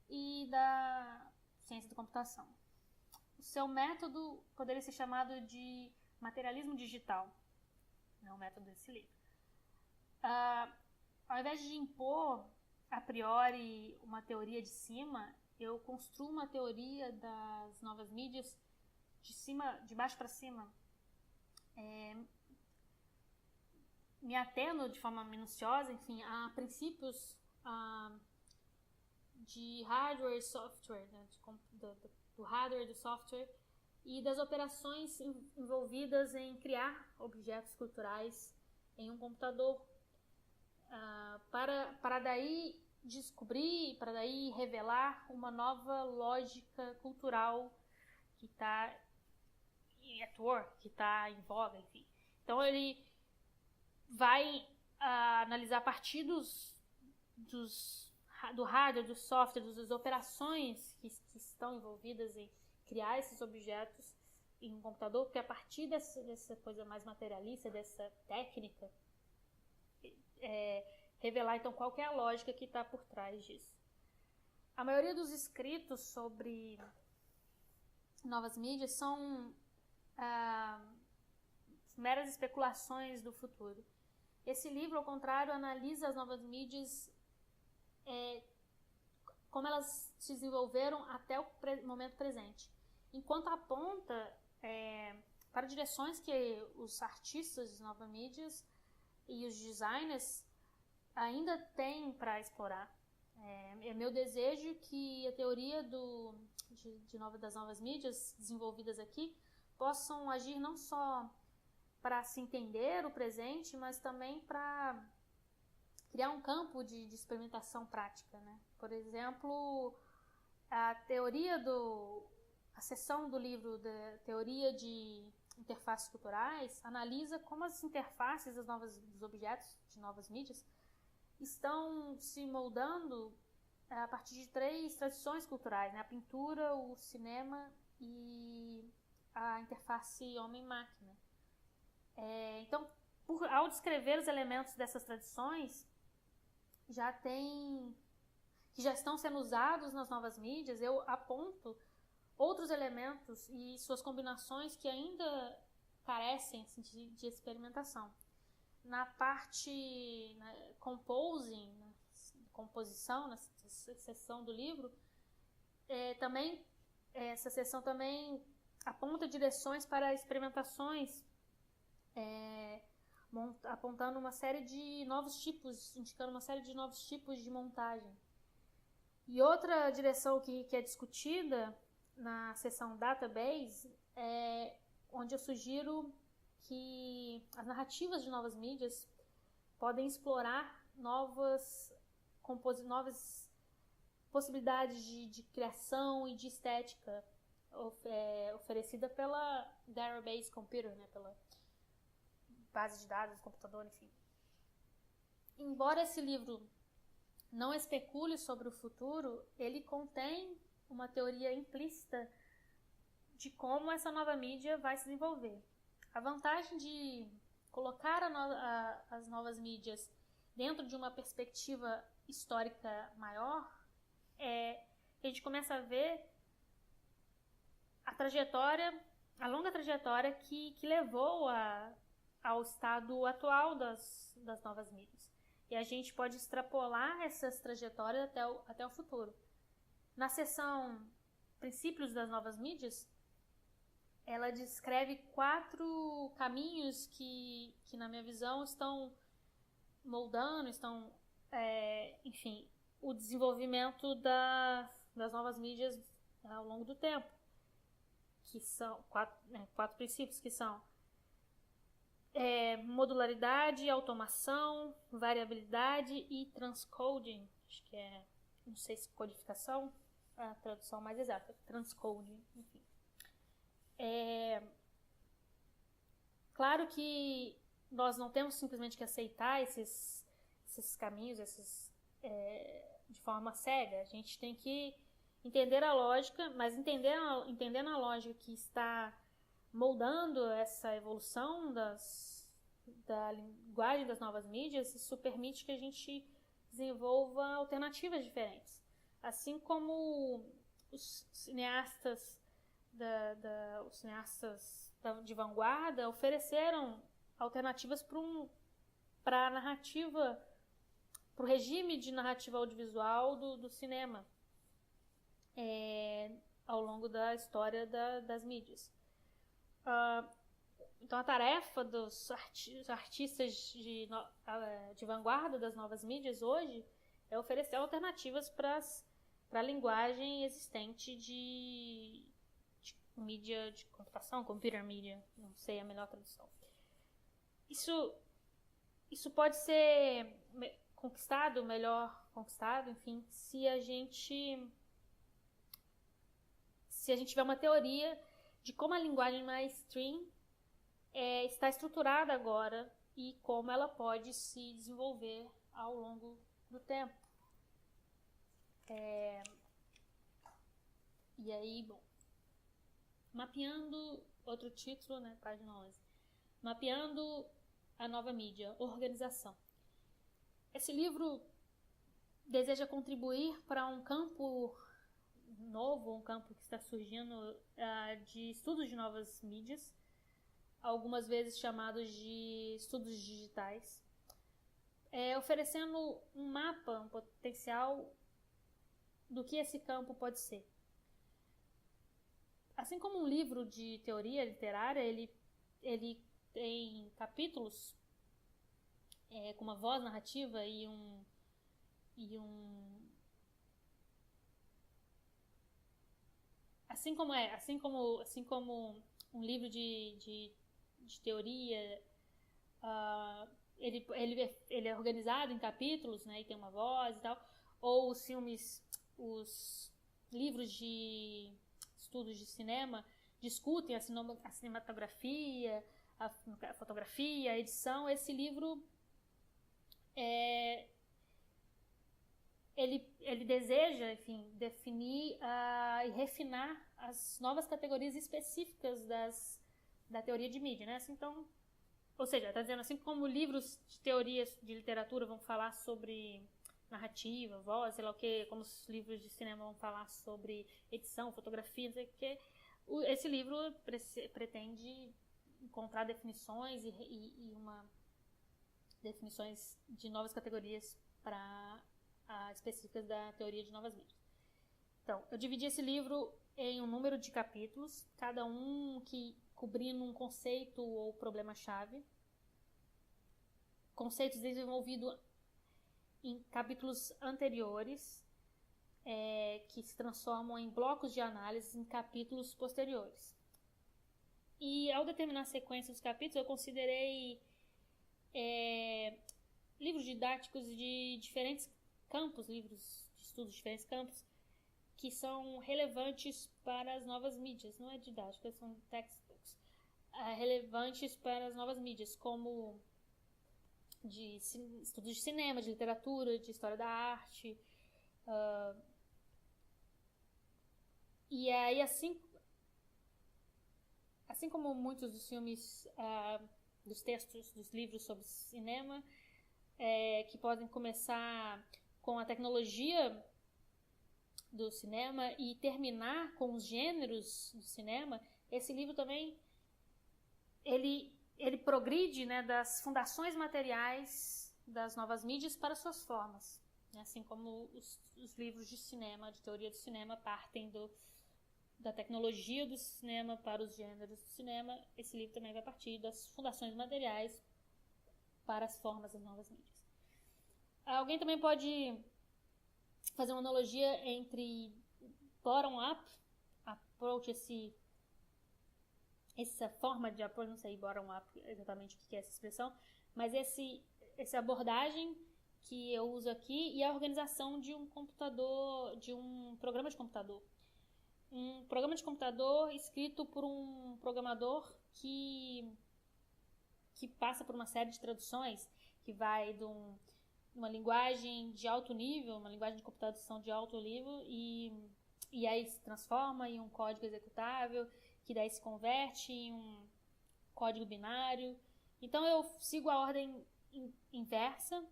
e da ciência da computação. O seu método poderia ser chamado de materialismo digital, é o método desse livro. Ao invés de impor a priori uma teoria de cima, eu construo uma teoria das novas mídias de baixo para cima, me atendo de forma minuciosa, enfim, a princípios de hardware e software, né, do hardware e do software, e das operações envolvidas em criar objetos culturais em um computador, para daí descobrir, para daí revelar uma nova lógica cultural que está at work, que está em voga, enfim. Então ele vai analisar a partir do hardware, do software, das operações que estão envolvidas em criar esses objetos em um computador, porque a partir dessa coisa mais materialista, dessa técnica, revelar então qual que é a lógica que está por trás disso. A maioria dos escritos sobre novas mídias são meras especulações do futuro. Esse livro, ao contrário, analisa as novas mídias, como elas se desenvolveram até o momento presente, enquanto aponta para direções que os artistas de novas mídias e os designers ainda têm para explorar. É meu desejo que a teoria das novas mídias desenvolvidas aqui possam agir não só para se entender o presente, mas também para criar um campo de experimentação prática, né? Por exemplo, a seção do livro da teoria de interfaces culturais analisa como as interfaces dos objetos de novas mídias estão se moldando a partir de 3 tradições culturais, né? A pintura, o cinema e a interface homem-máquina. Então, ao descrever os elementos dessas tradições que já estão sendo usados nas novas mídias, eu aponto outros elementos e suas combinações que ainda carecem de experimentação. Na parte composição, na seção do livro, essa seção também aponta direções para experimentações, apontando uma série de novos tipos, indicando uma série de novos tipos de montagem. E outra direção que é discutida na seção Database é onde eu sugiro que as narrativas de novas mídias podem explorar novas possibilidades de criação e de estética oferecida pela Database Computer, né, pela base de dados do computador, enfim. Embora esse livro não especule sobre o futuro, ele contém uma teoria implícita de como essa nova mídia vai se desenvolver. A vantagem de colocar as novas mídias dentro de uma perspectiva histórica maior é que a gente começa a ver a longa trajetória que levou ao estado atual das novas mídias. E a gente pode extrapolar essas trajetórias até o futuro. Na seção Princípios das Novas Mídias, ela descreve 4 caminhos que na minha visão, estão moldando, enfim, o desenvolvimento das novas mídias ao longo do tempo. Que são 4 princípios, que são modularidade, automação, variabilidade e transcoding. Acho que não sei se codificação, a tradução mais exata, transcoding, enfim. Claro que nós não temos simplesmente que aceitar esses caminhos, de forma cega. A gente tem que entender a lógica, mas entendendo a lógica que está moldando essa evolução da linguagem das novas mídias, isso permite que a gente desenvolva alternativas diferentes. Assim como os cineastas de vanguarda ofereceram alternativas para a narrativa, para o regime de narrativa audiovisual do cinema ao longo da história das mídias. Então a tarefa dos artistas de vanguarda das novas mídias hoje é oferecer alternativas para a linguagem existente de mídia de computação, computer media, não sei a melhor tradução. Isso pode ser melhor conquistado, enfim, se a gente tiver uma teoria de como a linguagem mainstream está estruturada agora e como ela pode se desenvolver ao longo do tempo. E aí, bom, mapeando, outro título, né, página 11, mapeando a nova mídia, organização. Esse livro deseja contribuir para um campo novo, um campo que está surgindo de estudos de novas mídias, algumas vezes chamados de estudos digitais, oferecendo um mapa, um potencial do que esse campo pode ser. Assim como um livro de teoria literária, ele tem capítulos com uma voz narrativa e um assim como um livro de teoria, ele é organizado em capítulos, né, e tem uma voz e tal, ou os filmes, os livros de estudos de cinema discutem a cinematografia, a fotografia, a edição. Esse livro ele deseja, enfim, definir e refinar as novas categorias específicas da teoria de mídia, né? Assim, então, ou seja, está dizendo assim como livros de teorias de literatura vão falar sobre narrativa, voz, sei lá o que, como os livros de cinema vão falar sobre edição, fotografia, não sei o que, esse livro pretende encontrar definições definições de novas categorias específicas da teoria de novas mídias. Então, eu dividi esse livro em um número de capítulos, cada um cobrindo um conceito ou problema-chave. Conceitos desenvolvidos em capítulos anteriores, que se transformam em blocos de análise em capítulos posteriores. E ao determinar a sequência dos capítulos, eu considerei livros didáticos de diferentes campos, livros de estudos de diferentes campos, que são relevantes para as novas mídias. Não é didática, são textbooks. Relevantes para as novas mídias, como de estudos de cinema, de literatura, de história da arte. E aí, assim como muitos dos filmes, dos textos, dos livros sobre cinema, que podem começar com a tecnologia do cinema e terminar com os gêneros do cinema, esse livro também ele progride, né, das fundações materiais das novas mídias para suas formas, né? Assim como os livros de cinema, de teoria do cinema, partem da tecnologia do cinema para os gêneros do cinema, esse livro também vai partir das fundações materiais para as formas das novas mídias. Alguém também pode fazer uma analogia entre bottom-up approach, essa forma de approach, não sei bottom-up exatamente o que é essa expressão, mas essa abordagem que eu uso aqui e a organização de um computador, de um programa de computador. Um programa de computador escrito por um programador que passa por uma série de traduções, que vai de uma linguagem de alto nível, uma linguagem de computação de alto nível, e e aí se transforma em um código executável, que daí se converte em um código binário. Então eu sigo a ordem inversa,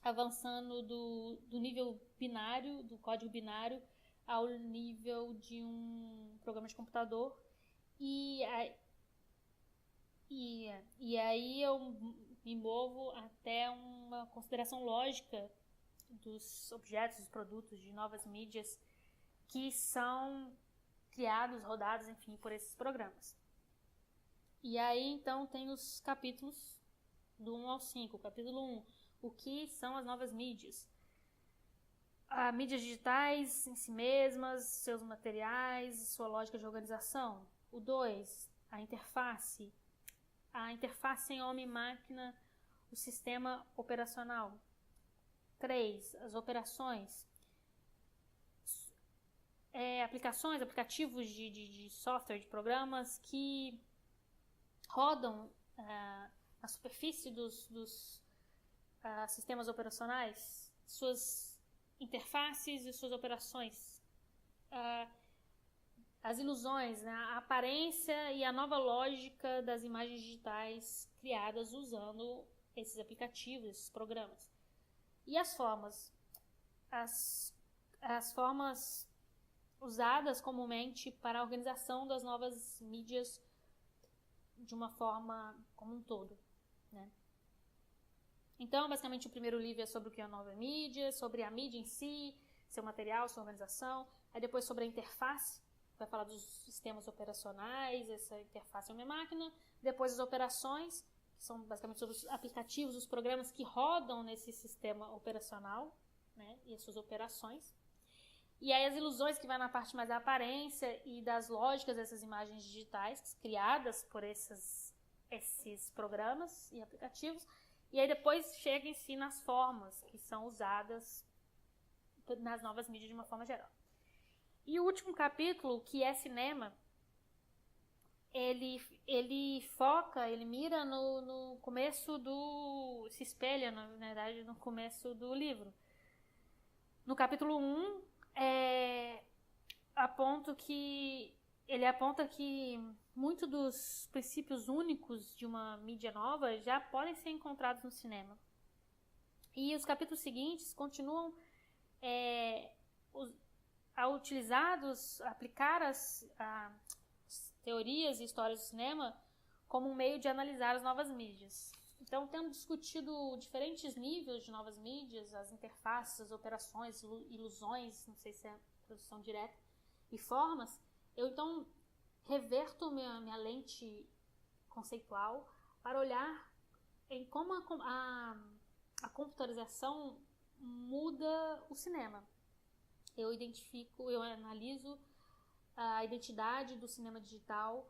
avançando do nível binário, do código binário, ao nível de um programa de computador. E aí eu me movo até uma consideração lógica dos objetos, dos produtos, de novas mídias que são criados, rodados, enfim, por esses programas. E aí, então, tem os capítulos do 1 ao 5. Capítulo 1, o que são as novas mídias? Mídias digitais em si mesmas, seus materiais, sua lógica de organização. O 2, a interface em homem-máquina, o sistema operacional. 3, as operações. Aplicativos de software, de programas que rodam na superfície dos sistemas operacionais, suas interfaces e suas operações. As ilusões, né? A aparência e a nova lógica das imagens digitais criadas usando esses aplicativos, esses programas. E as formas. As formas usadas comumente para a organização das novas mídias de uma forma como um todo, né? Então, basicamente, o primeiro livro é sobre o que é a nova mídia, sobre a mídia em si, seu material, sua organização. Aí depois sobre a interface, vai falar dos sistemas operacionais, essa interface é uma máquina. Depois as operações, que são basicamente sobre os aplicativos, os programas que rodam nesse sistema operacional, né, e as suas operações. E aí as ilusões, que vai na parte mais da aparência e das lógicas dessas imagens digitais criadas por esses programas e aplicativos. E aí depois chega em si nas formas que são usadas nas novas mídias de uma forma geral. E o último capítulo, que é cinema, ele foca, ele mira no começo se espelha, na verdade, no começo do livro. No capítulo 1, ele aponta que muitos dos princípios únicos de uma mídia nova já podem ser encontrados no cinema. E os capítulos seguintes continuam a aplicar as teorias e histórias do cinema como um meio de analisar as novas mídias. Então, tendo discutido diferentes níveis de novas mídias, as interfaces, as operações, ilusões, não sei se é tradução direta, e formas, eu então reverto minha lente conceitual para olhar em como a computarização muda o cinema. Eu analiso a identidade do cinema digital,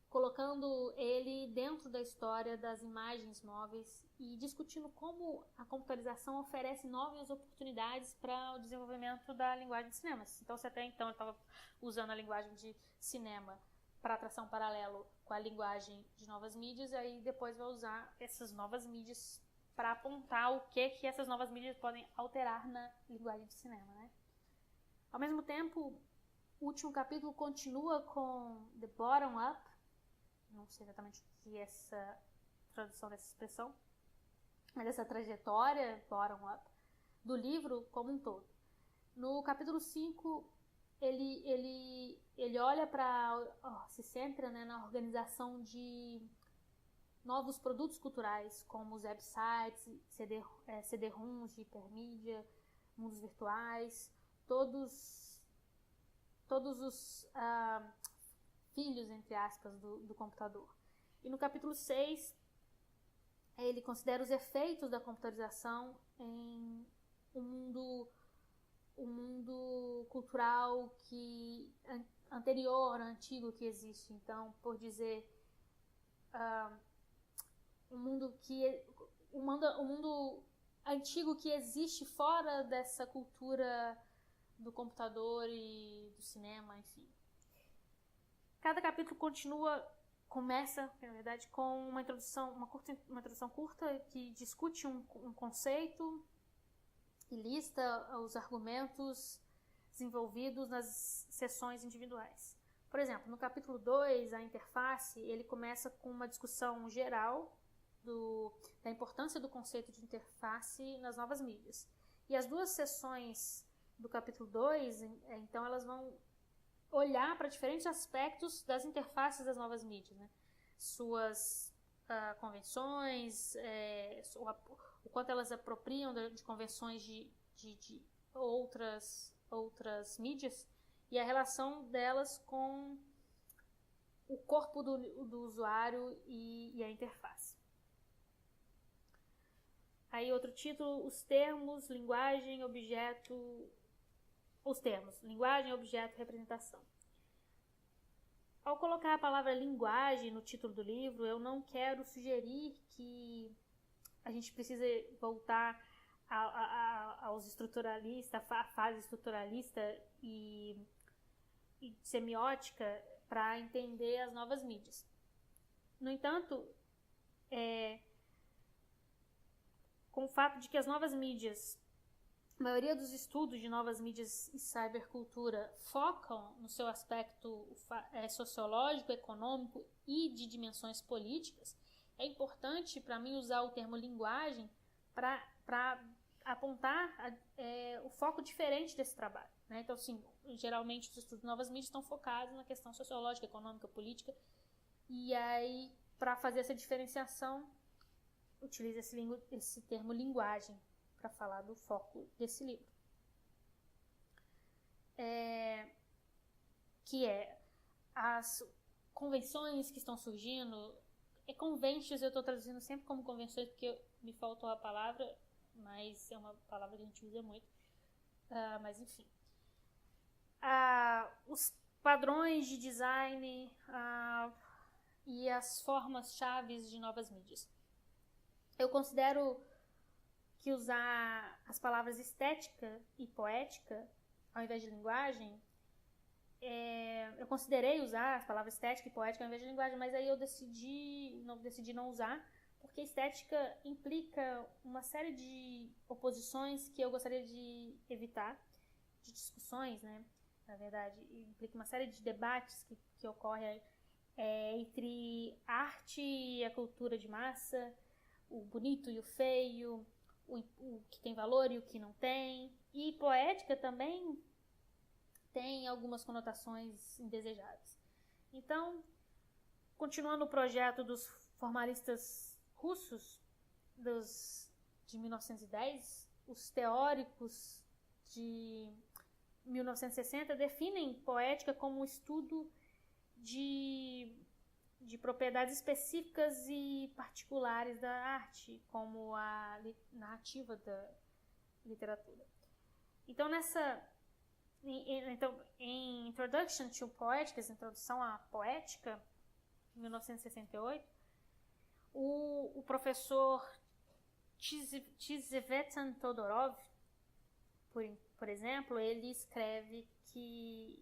colocando ele dentro da história das imagens móveis e discutindo como a computarização oferece novas oportunidades para o desenvolvimento da linguagem de cinema. Então, se até então eu estava usando a linguagem de cinema para traçar um paralelo com a linguagem de novas mídias, aí depois vai usar essas novas mídias para apontar o que essas novas mídias podem alterar na linguagem de cinema, né? Ao mesmo tempo, o último capítulo continua com The Bottom Up, não sei exatamente o que é essa tradução dessa expressão, mas essa trajetória bottom up do livro como um todo. No capítulo 5, ele olha se centra, né, na organização de novos produtos culturais, como os websites, CD-ROMs de hipermídia, mundos virtuais, todos os filhos, entre aspas, do computador. E no capítulo 6, ele considera os efeitos da computarização em um mundo cultural antigo que existe. Então, por dizer, um mundo antigo que existe fora dessa cultura do computador e do cinema, enfim. Cada capítulo começa, na verdade, com uma introdução curta que discute um conceito e lista os argumentos desenvolvidos nas sessões individuais. Por exemplo, no capítulo 2, a interface, ele começa com uma discussão geral da importância do conceito de interface nas novas mídias. E as duas sessões do capítulo 2, então, elas vão olhar para diferentes aspectos das interfaces das novas mídias, né? Suas convenções, o quanto elas apropriam de convenções de outras mídias e a relação delas com o corpo do usuário e a interface. Aí outro título, linguagem, objeto, representação. Ao colocar a palavra linguagem no título do livro, eu não quero sugerir que a gente precisa voltar aos estruturalistas, à fase estruturalista e semiótica para entender as novas mídias. No entanto, com o fato de que as novas mídias, a maioria dos estudos de novas mídias e cybercultura focam no seu aspecto sociológico, econômico e de dimensões políticas, é importante para mim usar o termo linguagem para apontar o foco diferente desse trabalho, né? Então, assim, geralmente os estudos de novas mídias estão focados na questão sociológica, econômica, política, e aí, para fazer essa diferenciação, utiliza esse termo linguagem para falar do foco desse livro. Que as convenções que estão surgindo, conventions eu estou traduzindo sempre como convenções porque me faltou a palavra, mas é uma palavra que a gente usa muito. Mas enfim. Os padrões de design e as formas chaves de novas mídias. Eu considero que usar as palavras estética e poética ao invés de linguagem, eu considerei usar as palavras estética e poética ao invés de linguagem, mas aí eu decidi não usar, porque estética implica uma série de oposições que eu gostaria de evitar, de discussões, né? Na verdade, implica uma série de debates que ocorrem entre arte e a cultura de massa, o bonito e o feio, o que tem valor e o que não tem. E poética também tem algumas conotações indesejáveis. Então, continuando o projeto dos formalistas russos de 1910, os teóricos de 1960 definem poética como um estudo de propriedades específicas e particulares da arte, como a narrativa da literatura. Então, em Introduction to Poetics, Introdução à Poética, em 1968, o professor Tzivetan Todorov, por exemplo, ele escreve que,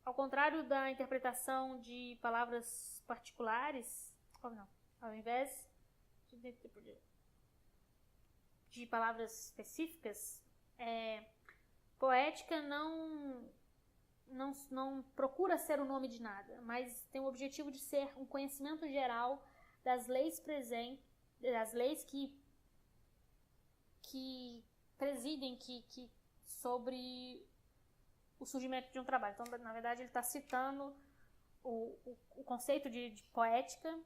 ao contrário da interpretação de palavras particulares, ao invés de palavras específicas, poética não procura ser o nome de nada, mas tem o objetivo de ser um conhecimento geral das leis presentes, das leis que presidem sobre o surgimento de um trabalho. Então, na verdade, ele está citando o conceito de poética,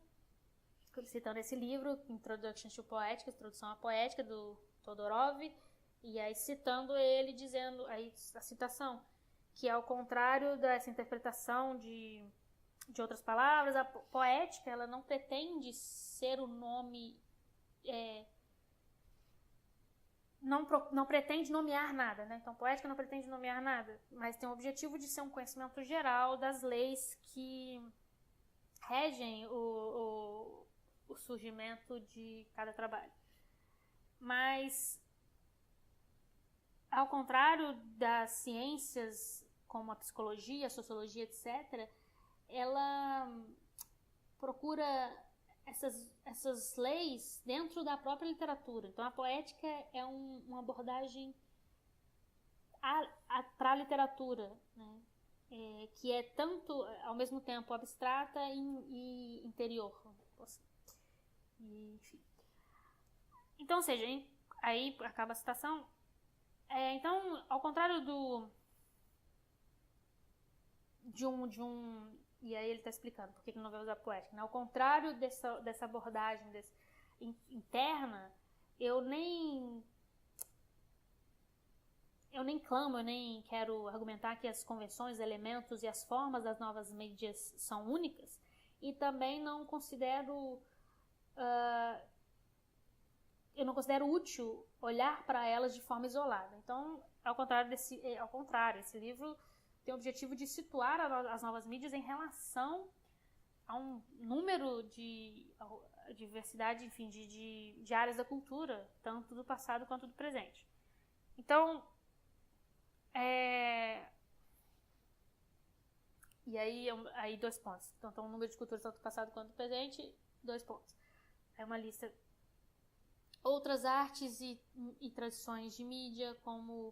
citando esse livro, Introduction to Poetics, Introdução à Poética, do Todorov, e aí citando ele, dizendo, aí a citação, que ao contrário dessa interpretação de outras palavras, a poética, ela não pretende ser o nome, não pretende nomear nada, né? Então, poética não pretende nomear nada, mas tem o objetivo de ser um conhecimento geral das leis que regem o surgimento de cada trabalho. Mas, ao contrário das ciências como a psicologia, a sociologia, etc., ela procura essas leis dentro da própria literatura. Então, a poética é uma abordagem para a literatura, né? Que é tanto, ao mesmo tempo, abstrata e interior. Enfim. Então, ou seja, aí acaba a citação. Então, ao contrário e aí ele está explicando por que ele não vai usar poética, né? Ao contrário dessa abordagem interna, eu nem clamo, eu nem quero argumentar que as convenções, elementos e as formas das novas mídias são únicas, e também não considero eu não considero útil olhar para elas de forma isolada. Então, ao contrário, esse livro tem o objetivo de situar as novas mídias em relação a um número de diversidade, enfim, de áreas da cultura, tanto do passado quanto do presente. Então, e aí 2 pontos. Então, um número de culturas tanto do passado quanto do presente, 2 pontos. É uma lista. Outras artes e tradições de mídia, como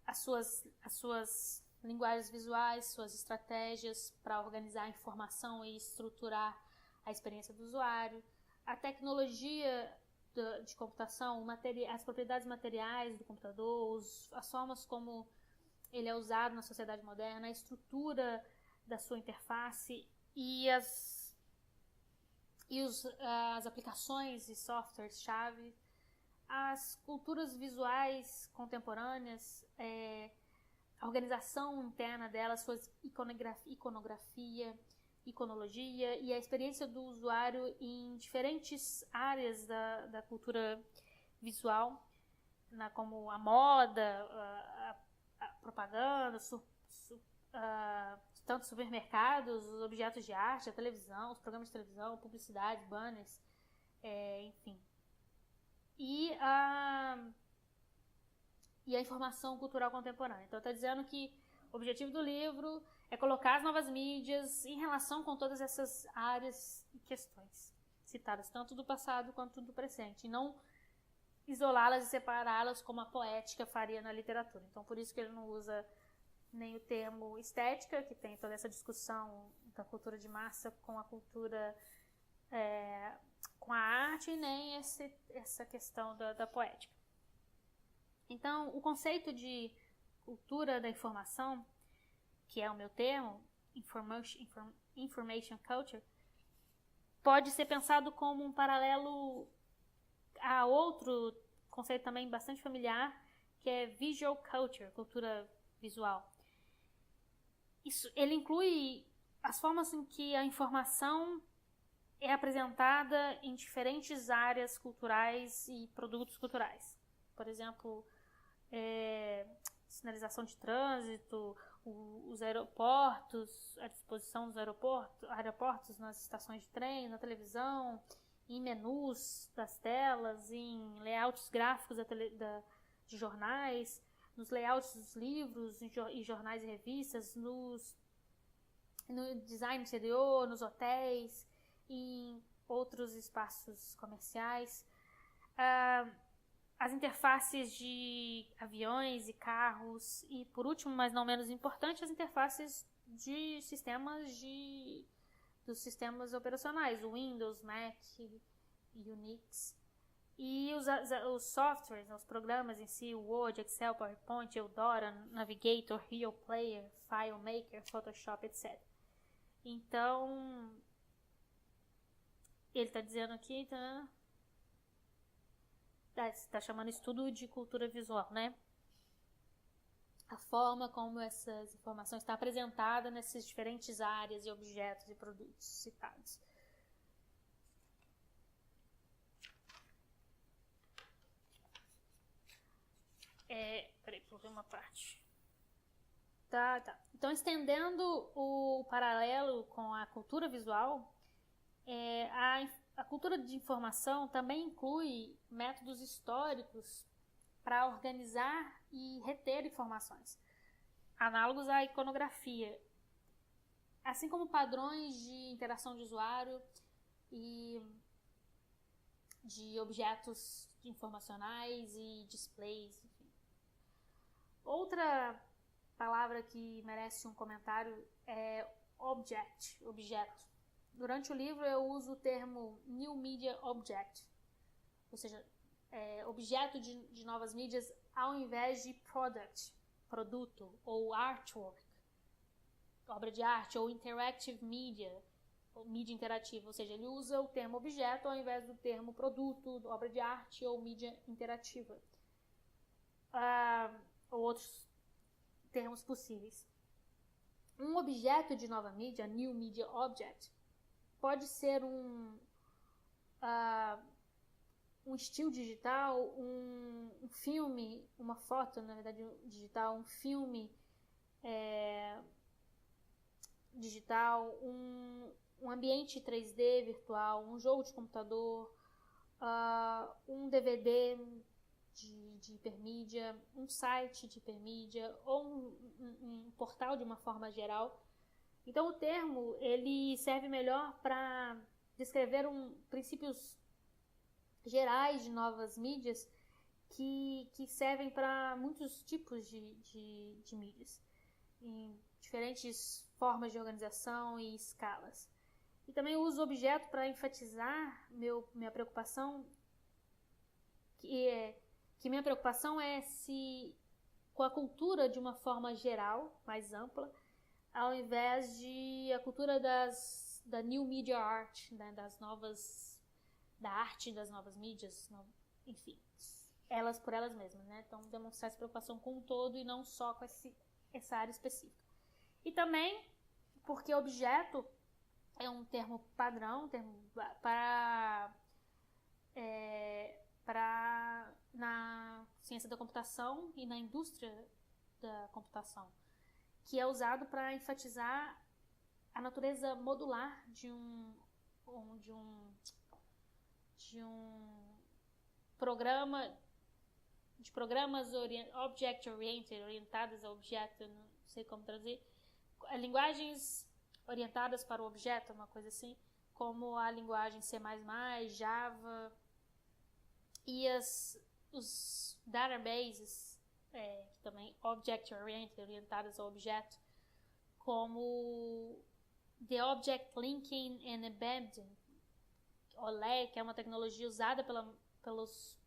as suas linguagens visuais, suas estratégias para organizar a informação e estruturar a experiência do usuário, a tecnologia de computação, as propriedades materiais do computador, as formas como ele é usado na sociedade moderna, a estrutura da sua interface e as aplicações e softwares-chave, as culturas visuais contemporâneas, a organização interna delas, sua iconografia, iconologia e a experiência do usuário em diferentes áreas da cultura visual, como a moda, a propaganda, tanto supermercados, os objetos de arte, a televisão, os programas de televisão, publicidade, banners, enfim. E a informação cultural contemporânea. Então, está dizendo que o objetivo do livro é colocar as novas mídias em relação com todas essas áreas e questões citadas, tanto do passado quanto do presente, e não isolá-las e separá-las como a poética faria na literatura. Então, por isso que ele não usa nem o termo estética, que tem toda essa discussão da cultura de massa com a cultura, com a arte, nem essa questão da poética. Então, o conceito de cultura da informação, que é o meu termo, information culture, pode ser pensado como um paralelo a outro conceito também bastante familiar, que é visual culture, cultura visual. Ele inclui as formas em que a informação é apresentada em diferentes áreas culturais e produtos culturais. Por exemplo, sinalização de trânsito, os aeroportos, a disposição dos aeroportos nas estações de trem, na televisão, em menus das telas, em layouts gráficos de jornais, nos layouts dos livros e jornais e revistas, no design interior, nos hotéis, em outros espaços comerciais. As interfaces de aviões e carros e, por último, mas não menos importante, as interfaces de dos sistemas operacionais, o Windows, Mac, Unix, e os softwares, os programas em si, o Word, Excel, PowerPoint, Eudora, Navigator, Real Player, FileMaker, Photoshop, etc. Então, ele está dizendo aqui, está chamando estudo de cultura visual, né? A forma como essas informações estão apresentadas nessas diferentes áreas e objetos e produtos citados. Peraí, pulei uma parte. Tá. Então, estendendo o paralelo com a cultura visual, a cultura de informação também inclui métodos históricos para organizar e reter informações, análogos à iconografia, assim como padrões de interação de usuário e de objetos informacionais e displays, enfim. Outra palavra que merece um comentário é objeto. Durante o livro eu uso o termo New Media Object, ou seja, objeto de novas mídias ao invés de produto, ou artwork, obra de arte, ou interactive media, ou mídia interativa, ou seja, ele usa o termo objeto ao invés do termo produto, obra de arte ou mídia interativa. Ou outros termos possíveis. Um objeto de nova mídia, New Media Object, pode ser um estilo digital, um filme, uma foto, na verdade, digital, um filme digital, um ambiente 3D virtual, um jogo de computador, um DVD de hipermídia, um site de hipermídia ou um portal de uma forma geral. Então o termo ele serve melhor para descrever princípios gerais de novas mídias que servem para muitos tipos de mídias, em diferentes formas de organização e escalas. E também uso objeto para enfatizar minha preocupação, que minha preocupação é se com a cultura de uma forma geral, mais ampla, ao invés de a cultura da New Media Art, né, da arte das novas mídias, enfim, elas por elas mesmas, né? Então demonstrar essa preocupação com o todo e não só com essa área específica. E também porque objeto é um termo padrão, para na ciência da computação e na indústria da computação, que é usado para enfatizar a natureza modular de programas object-oriented, orientadas a objeto, não sei como traduzir, linguagens orientadas para o objeto, uma coisa assim, como a linguagem C++, Java e os databases, também object-oriented, orientadas ao objeto, como The Object Linking and Embedding, OLE, que é uma tecnologia usada pelos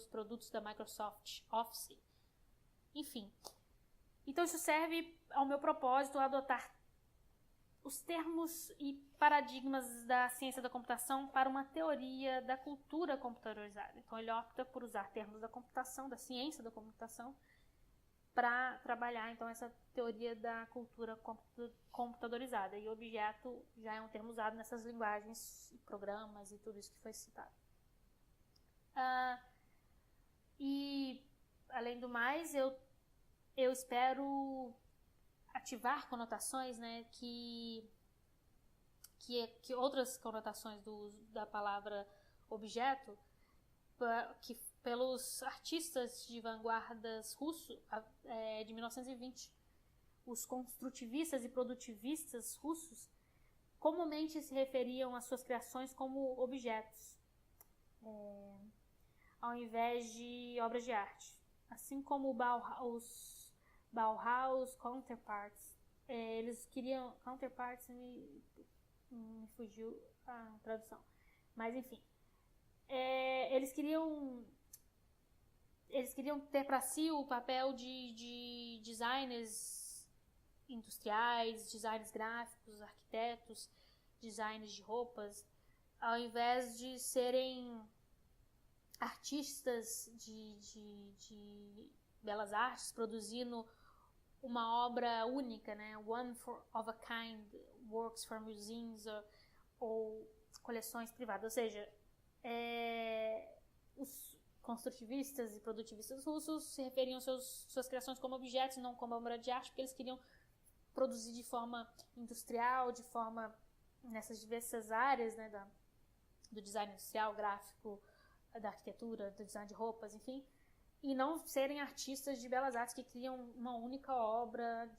produtos da Microsoft Office. Enfim, então isso serve ao meu propósito adotar os termos e paradigmas da ciência da computação para uma teoria da cultura computadorizada. Então ele opta por usar termos da computação, da ciência da computação, para trabalhar então essa teoria da cultura computadorizada. E objeto já é um termo usado nessas linguagens, programas e tudo isso que foi citado. E além do mais, eu espero ativar conotações, né, que outras conotações da palavra objeto, que pelos artistas de vanguardas russos de 1920, os construtivistas e produtivistas russos comumente se referiam às suas criações como objetos, ao invés de obras de arte, assim como os Bauhaus counterparts, eles queriam counterparts, me fugiu a tradução, mas enfim, eles queriam ter para si o papel de designers industriais, designers gráficos, arquitetos, designers de roupas, ao invés de serem artistas de belas artes produzindo uma obra única, né? One of a kind, works for museums ou coleções privadas. Ou seja, os construtivistas e produtivistas russos se referiam às suas criações como objetos, não como obra de arte, porque eles queriam produzir de forma industrial, de forma nessas diversas áreas, né, do design industrial, gráfico, da arquitetura, do design de roupas, enfim, e não serem artistas de belas artes que criam uma única obra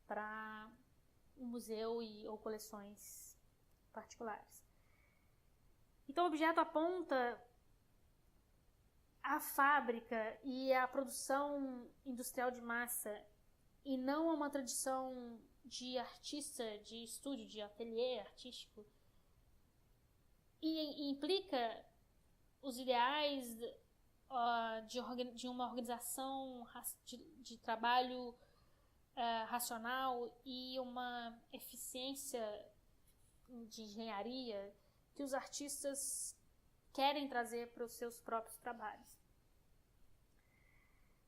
para um museu ou coleções particulares. Então o objeto aponta a fábrica e a produção industrial de massa e não uma tradição de artista, de estúdio, de ateliê artístico, e implica os ideais de uma organização de trabalho racional e uma eficiência de engenharia que os artistas querem trazer para os seus próprios trabalhos.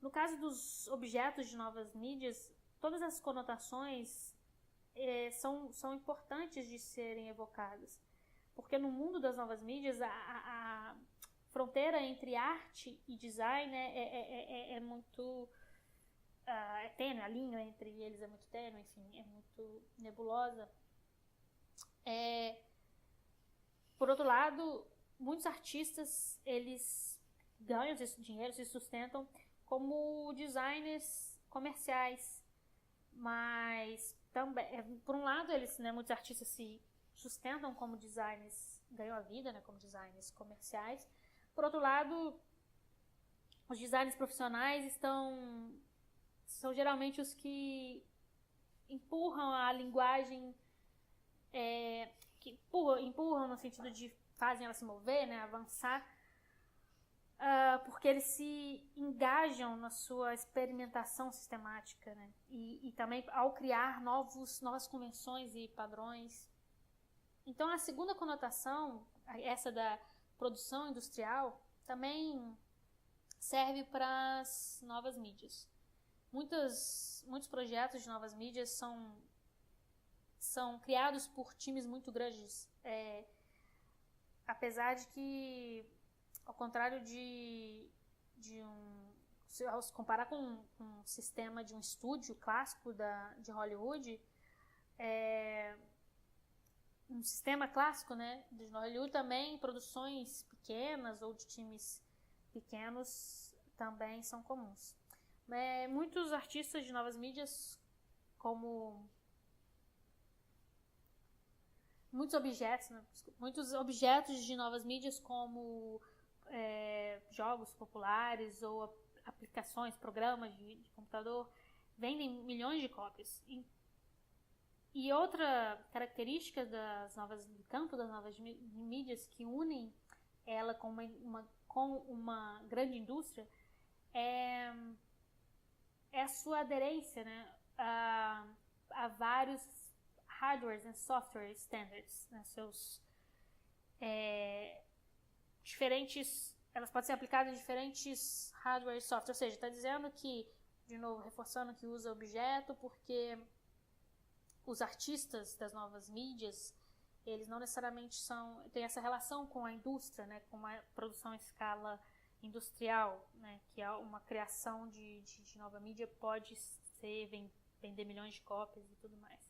No caso dos objetos de novas mídias, todas as conotações são importantes de serem evocadas, porque no mundo das novas mídias a fronteira entre arte e design é muito tênue, a linha entre eles é muito tênue, enfim, é muito nebulosa. Por outro lado, muitos artistas, eles ganham esse dinheiro, se sustentam como designers comerciais, mas também, por um lado, muitos artistas se sustentam como designers, ganham a vida, como designers comerciais. Por outro lado, os designers profissionais são geralmente os que empurram a linguagem, que empurram no sentido de fazem ela se mover, avançar, porque eles se engajam na sua experimentação sistemática, e também ao criar novas convenções e padrões. Então, a segunda conotação, essa da produção industrial, também serve para as novas mídias. Muitos projetos de novas mídias são criados por times muito grandes, apesar de que, ao contrário se comparar com um sistema de um estúdio clássico de Hollywood, um sistema clássico, de Hollywood, também produções pequenas ou de times pequenos também são comuns. Muitos artistas de novas mídias, como muitos objetos de novas mídias, como jogos populares ou aplicações, programas de computador, vendem milhões de cópias. E outra característica do campo das novas mídias que unem ela com uma grande indústria é a sua aderência, a vários hardware e software standards, seus diferentes, elas podem ser aplicadas em diferentes hardware e software, ou seja, está dizendo que, de novo, reforçando que usa objeto, porque os artistas das novas mídias, eles não necessariamente têm essa relação com a indústria, com a produção em escala industrial, que é uma criação de nova mídia, pode ser vender milhões de cópias e tudo mais.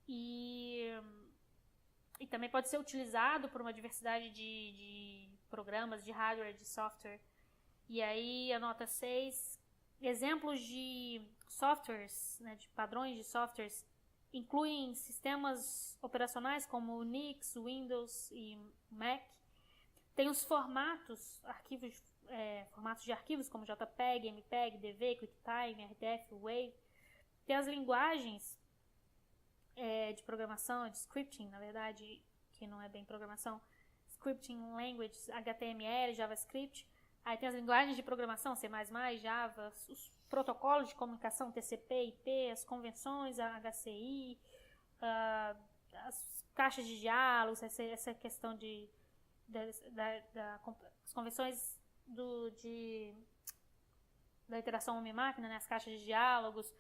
E também pode ser utilizado por uma diversidade de programas, de hardware, de software. E aí, a nota 6, exemplos de softwares, de padrões de softwares, incluem sistemas operacionais como Unix, Windows e Mac. Tem os formatos de arquivos como JPEG, MPEG, DV, QuickTime, RTF, WAV. Tem as linguagens de programação, de scripting, na verdade, que não é bem programação, scripting languages, HTML, JavaScript. Aí tem as linguagens de programação, C++, Java, os protocolos de comunicação, TCP, IP, as convenções, a HCI, as caixas de diálogos, essa questão as convenções da interação homem-máquina, as caixas de diálogos,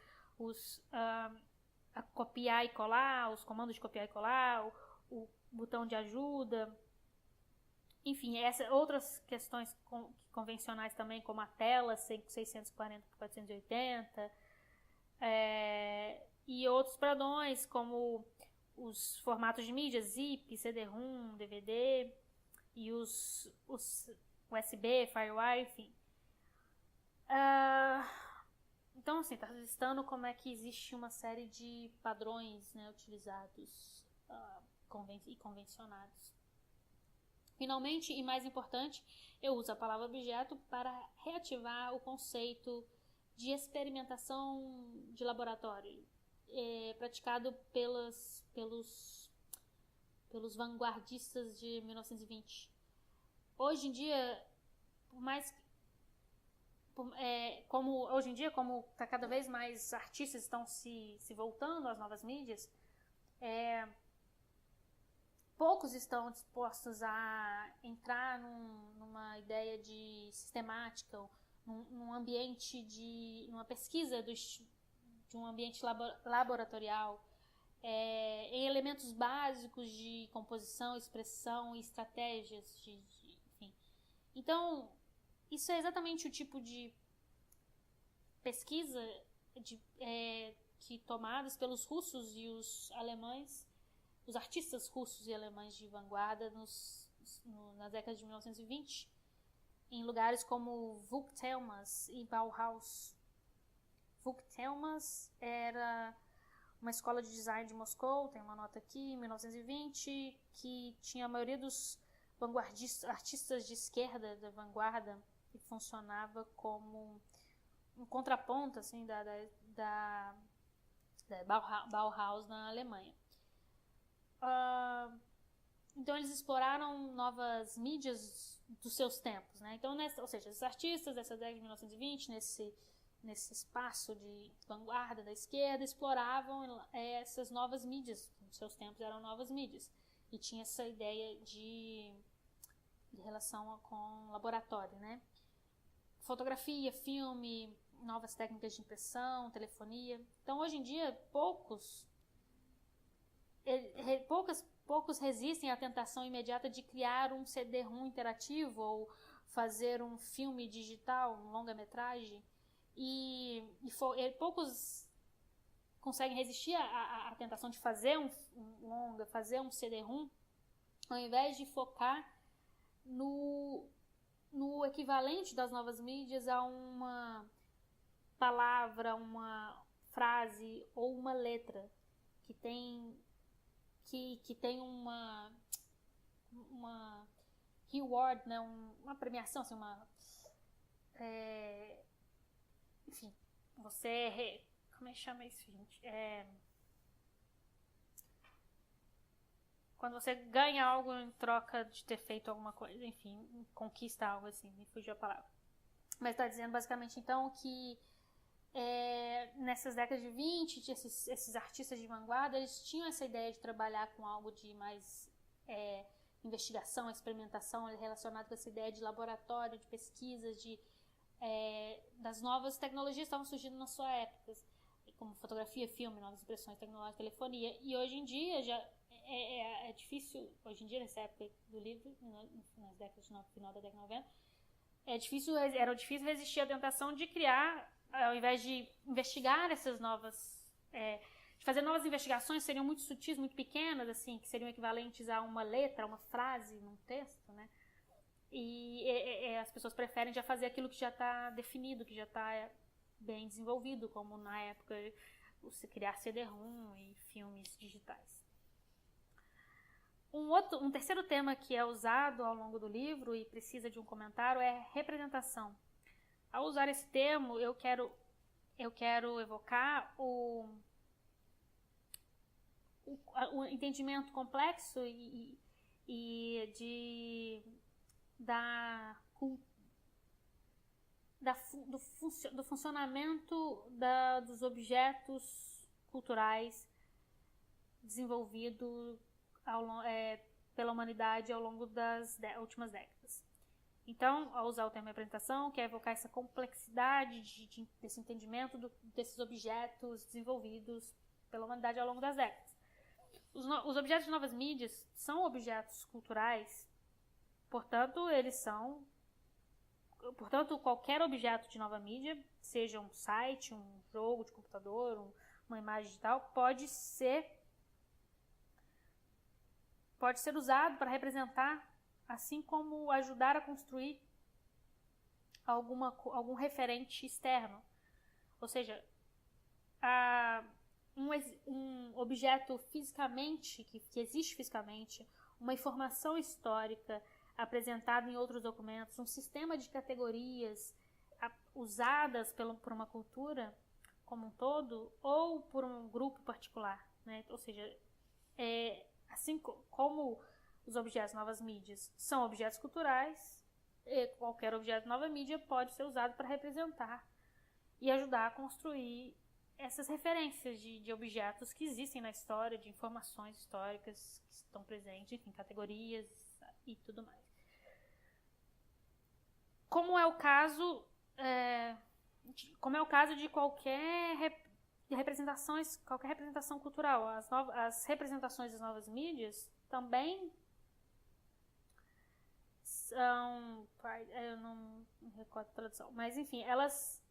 a copiar e colar, os comandos de copiar e colar, o botão de ajuda, enfim, outras questões convencionais também, como a tela 640 por 480, e outros padrões, como os formatos de mídia, zip, CD-ROM, DVD, e os USB, FireWire, enfim. Então, assim, está listando como é que existe uma série de padrões, utilizados e convencionados. Finalmente, e mais importante, eu uso a palavra objeto para reativar o conceito de experimentação de laboratório, praticado pelos vanguardistas de 1920. Hoje em dia, como tá cada vez mais artistas estão se voltando às novas mídias, poucos estão dispostos a entrar numa ideia de sistemática, numa pesquisa de um ambiente laboratorial, em elementos básicos de composição, expressão e estratégias, enfim. Então, isso é exatamente o tipo de pesquisa que tomadas pelos russos e os alemães, os artistas russos e alemães de vanguarda nas décadas de 1920, em lugares como Vuk-Telmas e Bauhaus. Vuk-Telmas era uma escola de design de Moscou, tem uma nota aqui, em 1920, que tinha a maioria dos artistas de esquerda da vanguarda, e funcionava como um contraponto assim, da Bauhaus na Alemanha. Então eles exploraram novas mídias dos seus tempos, né? Então, ou seja, esses artistas dessa década de 1920, nesse espaço de vanguarda da esquerda, exploravam essas novas mídias, nos seus tempos eram novas mídias, e tinha essa ideia de relação com laboratório, né? Fotografia, filme, novas técnicas de impressão, telefonia. Então, hoje em dia, poucos resistem à tentação imediata de criar um CD-ROM interativo ou fazer um filme digital, um longa-metragem, e poucos conseguem resistir à tentação de fazer um longa, fazer um CD-ROM, ao invés de focar no equivalente das novas mídias a uma palavra, uma frase ou uma letra que tem uma reward, né, uma premiação, assim, enfim, como é que chama isso, gente? Quando você ganha algo em troca de ter feito alguma coisa, enfim, conquista algo assim, me fugiu a palavra. Mas está dizendo basicamente então que nessas décadas de 20, esses artistas de vanguarda, eles tinham essa ideia de trabalhar com algo de mais investigação, experimentação, relacionado com essa ideia de laboratório, de pesquisas, das novas tecnologias que estavam surgindo na sua época, como fotografia, filme, novas expressões tecnológicas, telefonia. E hoje em dia já é difícil, hoje em dia, nessa época do livro, nas décadas no final da década de 90, era difícil resistir à tentação de criar, ao invés de investigar essas novas, de fazer novas investigações, seriam muito sutis, muito pequenas, assim, que seriam equivalentes a uma letra, uma frase num texto, né? E as pessoas preferem já fazer aquilo que já está definido, que já está bem desenvolvido, como na época você criar CD-ROM e filmes digitais. Um terceiro tema que é usado ao longo do livro e precisa de um comentário é representação. Ao usar esse termo, eu quero evocar o entendimento complexo do funcionamento dos objetos culturais desenvolvidos pela humanidade ao longo das últimas décadas. Então, ao usar o termo representação, quer evocar essa complexidade desse entendimento desses objetos desenvolvidos pela humanidade ao longo das décadas. Os objetos de novas mídias são objetos culturais, portanto, qualquer objeto de nova mídia, seja um site, um jogo de computador, uma imagem digital, pode ser usado para representar, assim como ajudar a construir algum referente externo. Ou seja, um objeto fisicamente, que existe fisicamente, uma informação histórica, apresentado em outros documentos, um sistema de categorias usadas por uma cultura como um todo ou por um grupo particular, né? Ou seja, assim como os objetos novas mídias são objetos culturais, qualquer objeto nova mídia pode ser usado para representar e ajudar a construir essas referências de objetos que existem na história, de informações históricas que estão presentes, enfim, categorias e tudo mais. Como é o caso de qualquer representação cultural. As representações das novas mídias também são, eu não me recordo a tradução, mas enfim, elas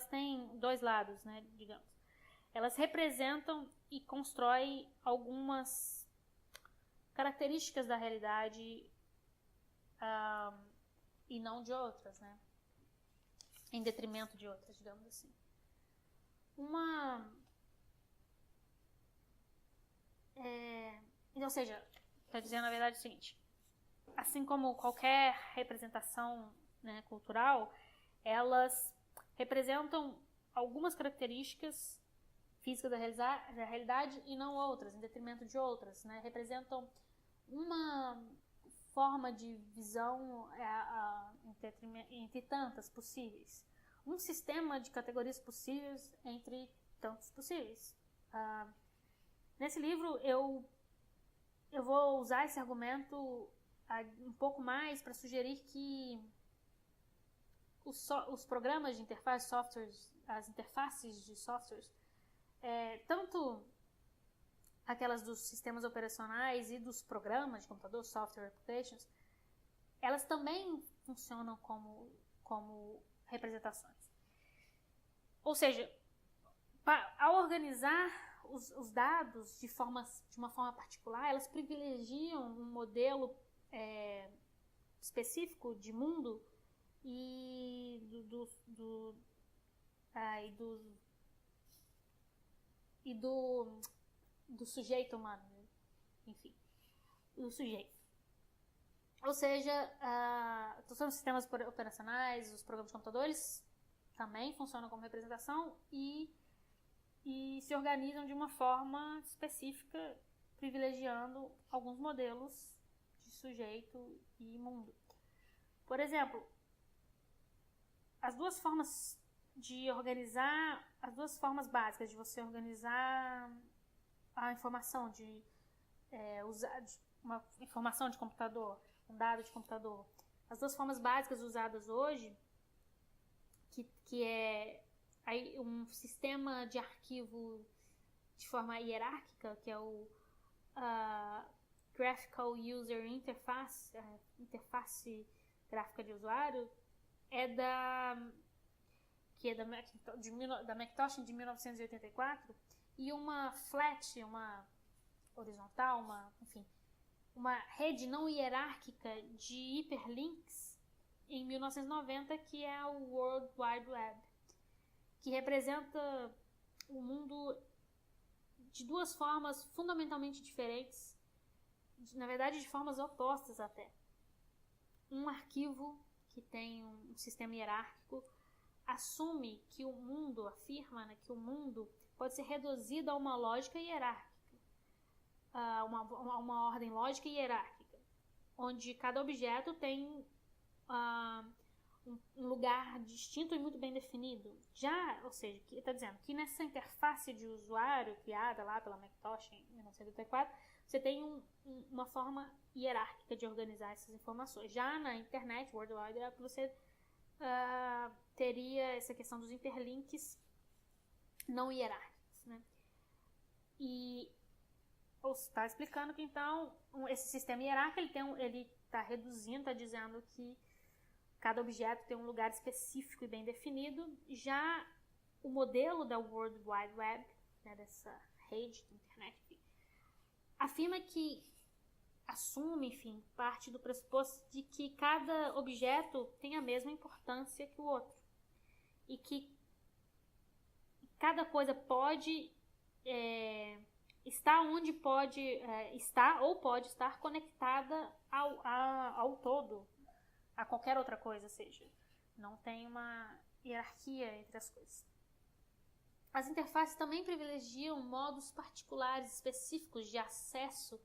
têm dois lados, né, digamos. Elas representam e constroem algumas características da realidade e não de outras, né? Em detrimento de outras, digamos assim. Ou seja, está dizendo na verdade o seguinte: assim como qualquer representação, né, cultural, elas representam algumas características físicas da realidade e não outras, em detrimento de outras, né? Representam uma forma de visão entre tantas possíveis. Um sistema de categorias possíveis entre tantos possíveis. Nesse livro, eu vou usar esse argumento um pouco mais para sugerir que os programas de interface, softwares, as interfaces de softwares, tanto aquelas dos sistemas operacionais e dos programas de computador, software applications, elas também funcionam como representações. Ou seja, ao organizar os dados de uma forma particular, elas privilegiam um modelo específico de mundo e do sujeito humano, enfim, do sujeito. Ou seja, todos os sistemas operacionais, os programas de computadores também funcionam como representação e se organizam de uma forma específica, privilegiando alguns modelos de sujeito e mundo. Por exemplo, as duas formas básicas de você organizar a informação, usar uma informação de computador, um dado de computador. As duas formas básicas usadas hoje, que é um sistema de arquivo de forma hierárquica, que é o Graphical User Interface, interface gráfica de usuário, da Macintosh de 1984, e uma flat, uma horizontal, uma rede não hierárquica de hiperlinks em 1990, que é o World Wide Web, que representa o mundo de duas formas fundamentalmente diferentes, na verdade de formas opostas até. Um arquivo que tem um sistema hierárquico assume que o mundo, afirma, né, que o mundo pode ser reduzido a uma lógica hierárquica, uma ordem lógica e hierárquica, onde cada objeto tem um lugar distinto e muito bem definido. Ou seja, está dizendo que nessa interface de usuário criada lá pela Macintosh em 1984, você tem uma forma hierárquica de organizar essas informações. Já na internet, World Wide Web, você teria essa questão dos interlinks não hierárquicos, né? E está explicando que então esse sistema hierárquico ele está reduzindo, está dizendo que cada objeto tem um lugar específico e bem definido. Já o modelo da World Wide Web, né, dessa rede de internet, afirma que assume, parte do pressuposto de que cada objeto tem a mesma importância que o outro e que cada coisa pode está onde pode estar ou pode estar conectada ao todo, a qualquer outra coisa, seja. Não tem uma hierarquia entre as coisas. As interfaces também privilegiam modos particulares específicos de acesso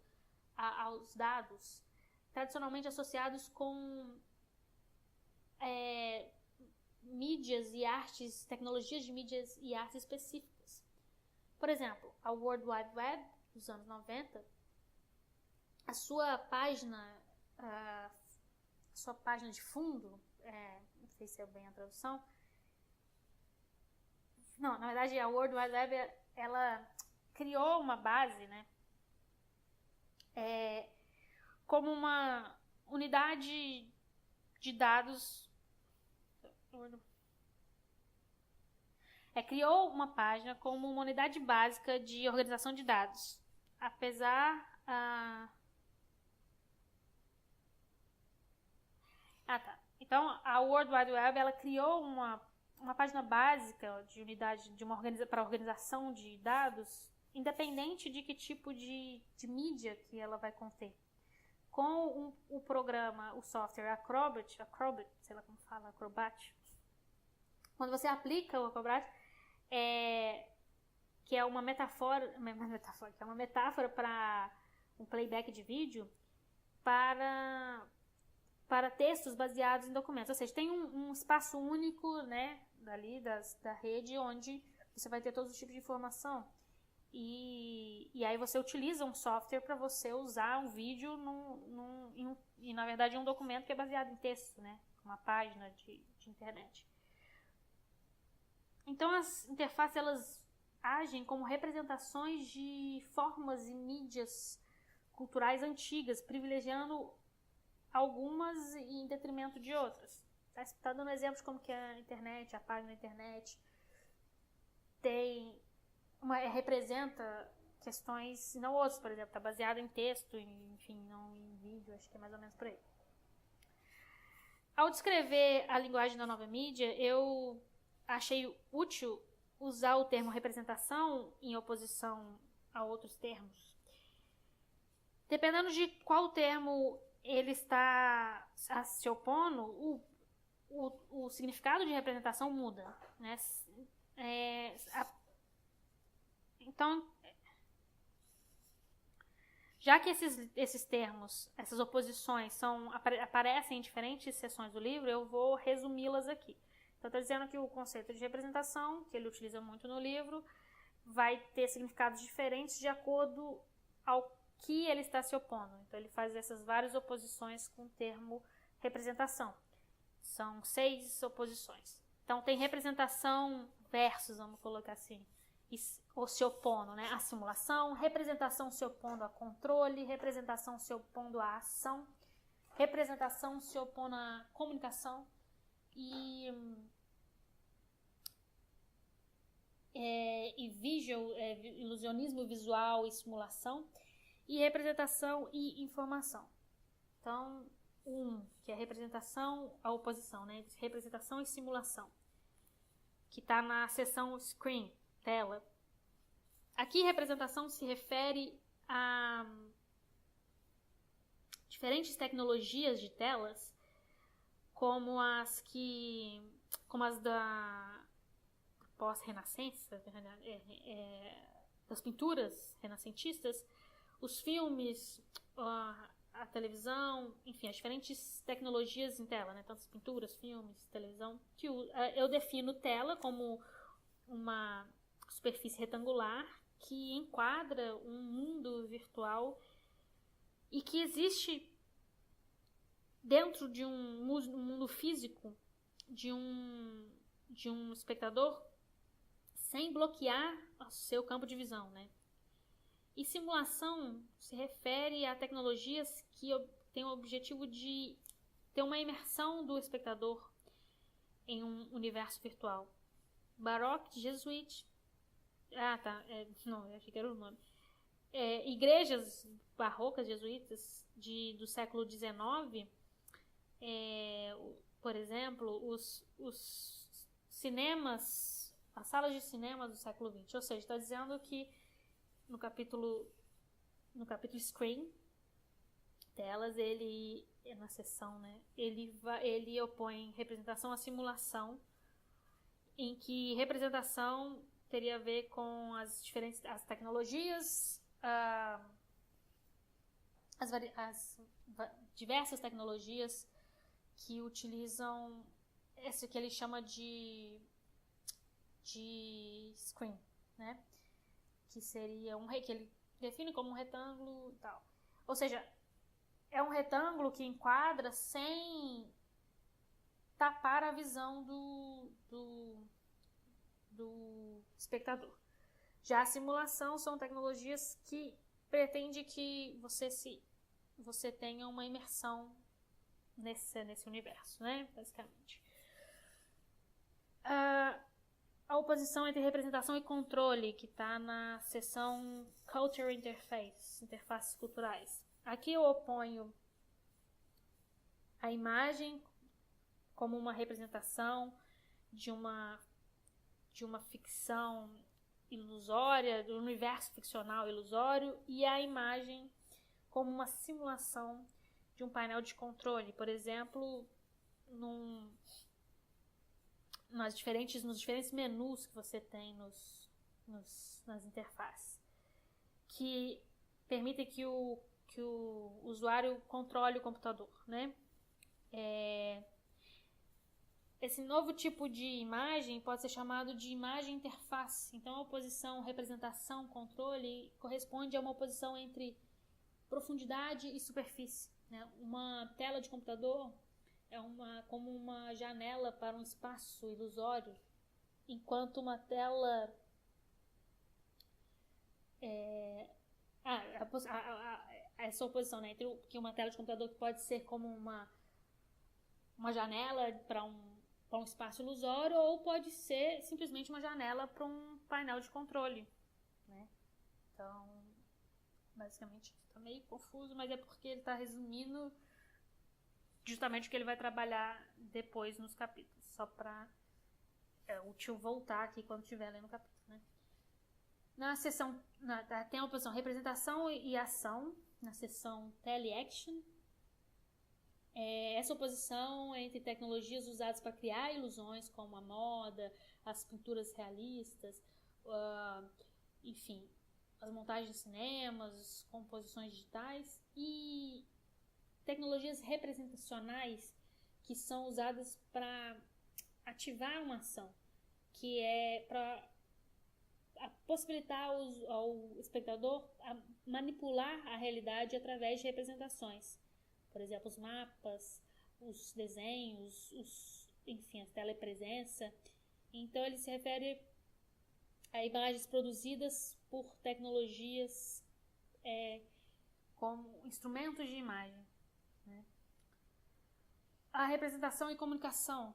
aos dados, tradicionalmente associados com mídias e artes, tecnologias de mídias e artes específicas. Por exemplo, a World Wide Web, dos anos 90, a sua página de fundo, não sei se é bem a tradução, não, na verdade a World Wide Web, ela criou uma base, né, como uma unidade de dados, criou uma página como uma unidade básica de organização de dados. Apesar... tá. Então, a World Wide Web, ela criou uma página básica de unidade para organização de dados, independente de que tipo de mídia que ela vai conter. Com o programa, o software Acrobat, sei lá como fala, Acrobat, quando você aplica o Acrobat, que é uma metáfora para um playback de vídeo para textos baseados em documentos. Ou seja, tem um espaço único, né, dali da rede, onde você vai ter todos os tipos de informação. E aí você utiliza um software para você usar um vídeo e na verdade um documento que é baseado em texto, né, uma página de internet. Então as interfaces, elas agem como representações de formas e mídias culturais antigas, privilegiando algumas em detrimento de outras. Está dando exemplos como que a internet, a página da internet representa questões, não outras, por exemplo, está baseada em texto, enfim, não em vídeo, acho que é mais ou menos por aí. Ao descrever a linguagem da nova mídia, eu achei útil usar o termo representação em oposição a outros termos. Dependendo de qual termo ele está se opondo, o significado de representação muda, né? Então, já que esses termos, essas oposições aparecem em diferentes seções do livro, eu vou resumi-las aqui. Então, estou dizendo que o conceito de representação, que ele utiliza muito no livro, vai ter significados diferentes de acordo ao que ele está se opondo. Então, ele faz essas várias oposições com o termo representação. São 6 oposições. Então, tem representação versus, vamos colocar assim, ou se opondo, né? A simulação, representação se opondo a controle, representação se opondo à ação, representação se opondo à comunicação e ilusionismo visual e simulação, e representação e informação. Então, que é representação, a oposição, né? Representação e simulação, que está na seção screen, tela. Aqui, representação se refere a diferentes tecnologias de telas, como as da pós-renascença, das pinturas renascentistas, os filmes, a televisão, enfim, as diferentes tecnologias em tela, né? Tantas pinturas, filmes, televisão, que eu defino tela como uma superfície retangular que enquadra um mundo virtual e que existe dentro de um mundo físico de um espectador sem bloquear o seu campo de visão, né? E simulação se refere a tecnologias que têm o objetivo de ter uma imersão do espectador em um universo virtual. Baroque, Jesuíte... não, eu achei que era o nome. Igrejas barrocas jesuítas do século XIX, por exemplo, os cinemas, as salas de cinema do século XX. Ou seja, está dizendo que no capítulo Screen delas, ele, na seção, né, ele opõe representação à simulação, em que representação teria a ver com as tecnologias, as diversas tecnologias que utilizam esse que ele chama de screen, né? Que seria que ele define como um retângulo e tal. Ou seja, é um retângulo que enquadra sem tapar a visão do espectador. Já a simulação são tecnologias que pretende que você tenha uma imersão nesse universo, né? Basicamente. A oposição entre representação e controle, que está na seção Culture Interface, interfaces culturais. Aqui eu oponho a imagem como uma representação de uma ficção ilusória, do universo ficcional ilusório, e a imagem como uma simulação de um painel de controle. Por exemplo, nos diferentes menus que você tem nas interfaces, que permitem que o usuário controle o computador, né? Esse novo tipo de imagem pode ser chamado de imagem interface. Então, a oposição representação-controle corresponde a uma oposição entre profundidade e superfície, né? Uma tela de computador é como uma janela para um espaço ilusório, enquanto uma tela essa oposição, né, entre uma tela de computador que pode ser como uma janela para um espaço ilusório, ou pode ser simplesmente uma janela para um painel de controle, né? Então, basicamente, está meio confuso, mas é porque ele está resumindo justamente o que ele vai trabalhar depois nos capítulos, só para útil voltar aqui quando estiver lendo o capítulo, né? Na seção tem a oposição representação e ação, na seção Tele-Action. Essa oposição é entre tecnologias usadas para criar ilusões, como a moda, as pinturas realistas, enfim, as montagens de cinemas, composições digitais, e tecnologias representacionais que são usadas para ativar uma ação, que é para possibilitar ao espectador manipular a realidade através de representações. Por exemplo, os mapas, os desenhos, enfim, a telepresença. Então, ele se refere a imagens produzidas por tecnologias como instrumentos de imagem, né? A representação e comunicação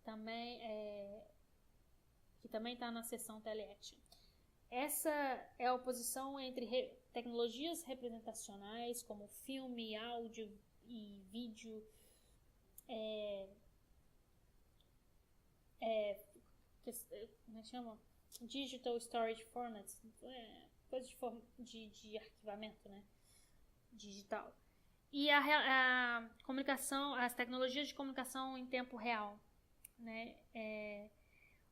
também que também está na seção Tele-Action. Essa é a oposição entre tecnologias representacionais, como filme, áudio e vídeo, como é que chama? Digital Storage Formats, coisa de arquivamento, né? Digital. E a comunicação, as tecnologias de comunicação em tempo real, né?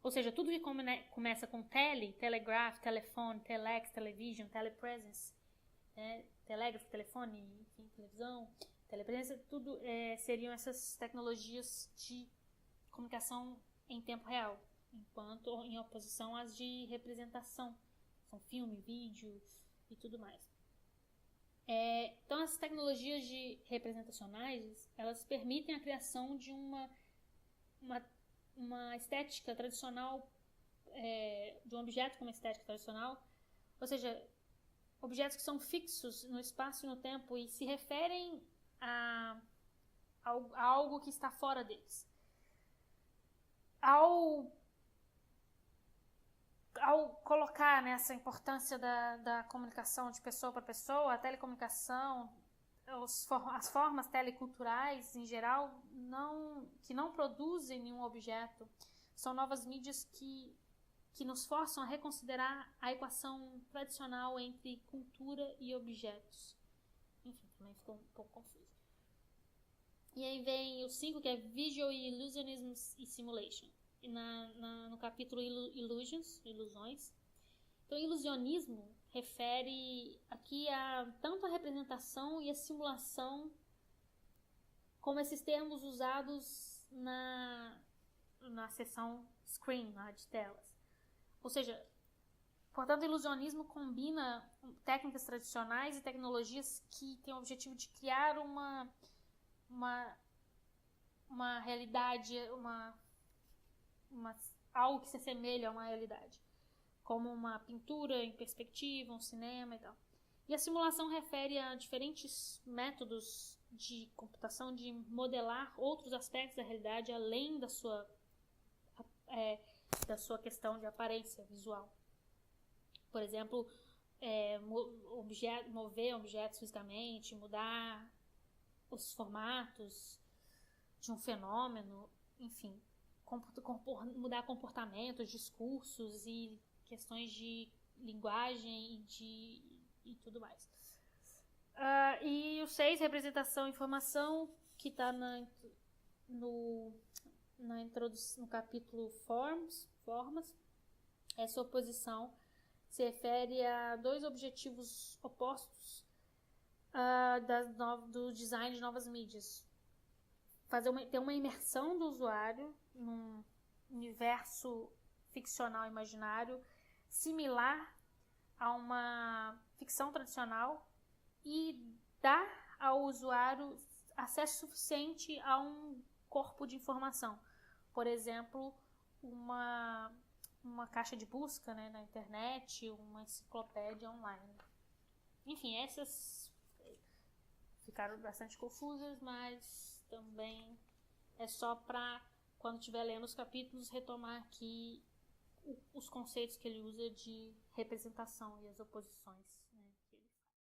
Ou seja, tudo que começa com telegraph, telefone, telex, television, telepresence, né? Telégrafo, telefone, enfim, televisão, telepresença, tudo seriam essas tecnologias de comunicação em tempo real, enquanto em oposição às de representação, são filme, vídeo e tudo mais. Então, as tecnologias de representacionais, elas permitem a criação de uma estética tradicional, de um objeto com uma estética tradicional, ou seja, objetos que são fixos no espaço e no tempo e se referem a algo que está fora deles. Ao colocar nessa importância da comunicação de pessoa para pessoa, a telecomunicação, as formas teleculturais em geral, que não produzem nenhum objeto, são novas mídias que que nos forçam a reconsiderar a equação tradicional entre cultura e objetos. Enfim, também ficou um pouco confuso. E aí vem o 5, que é Visual Illusionism e Simulation. E no capítulo Ilusões. Então, ilusionismo refere aqui a tanto a representação e a simulação como esses termos usados na seção screen, de telas. Ou seja, portanto, o ilusionismo combina técnicas tradicionais e tecnologias que têm o objetivo de criar uma realidade, algo que se assemelha a uma realidade, como uma pintura em perspectiva, um cinema e tal. E a simulação refere a diferentes métodos de computação de modelar outros aspectos da realidade além da sua questão de aparência visual. Por exemplo, mover objetos fisicamente, mudar os formatos de um fenômeno, enfim, mudar comportamentos, discursos e questões de linguagem e tudo mais. E o 6, representação e informação, que está no capítulo formas. Essa oposição se refere a dois objetivos opostos do design de novas mídias. Ter uma imersão do usuário num universo ficcional imaginário similar a uma ficção tradicional e dar ao usuário acesso suficiente a um corpo de informação. Por exemplo, uma caixa de busca, né, na internet, uma enciclopédia online. Enfim, essas ficaram bastante confusas, mas também é só para, quando estiver lendo os capítulos, retomar aqui os conceitos que ele usa de representação e as oposições.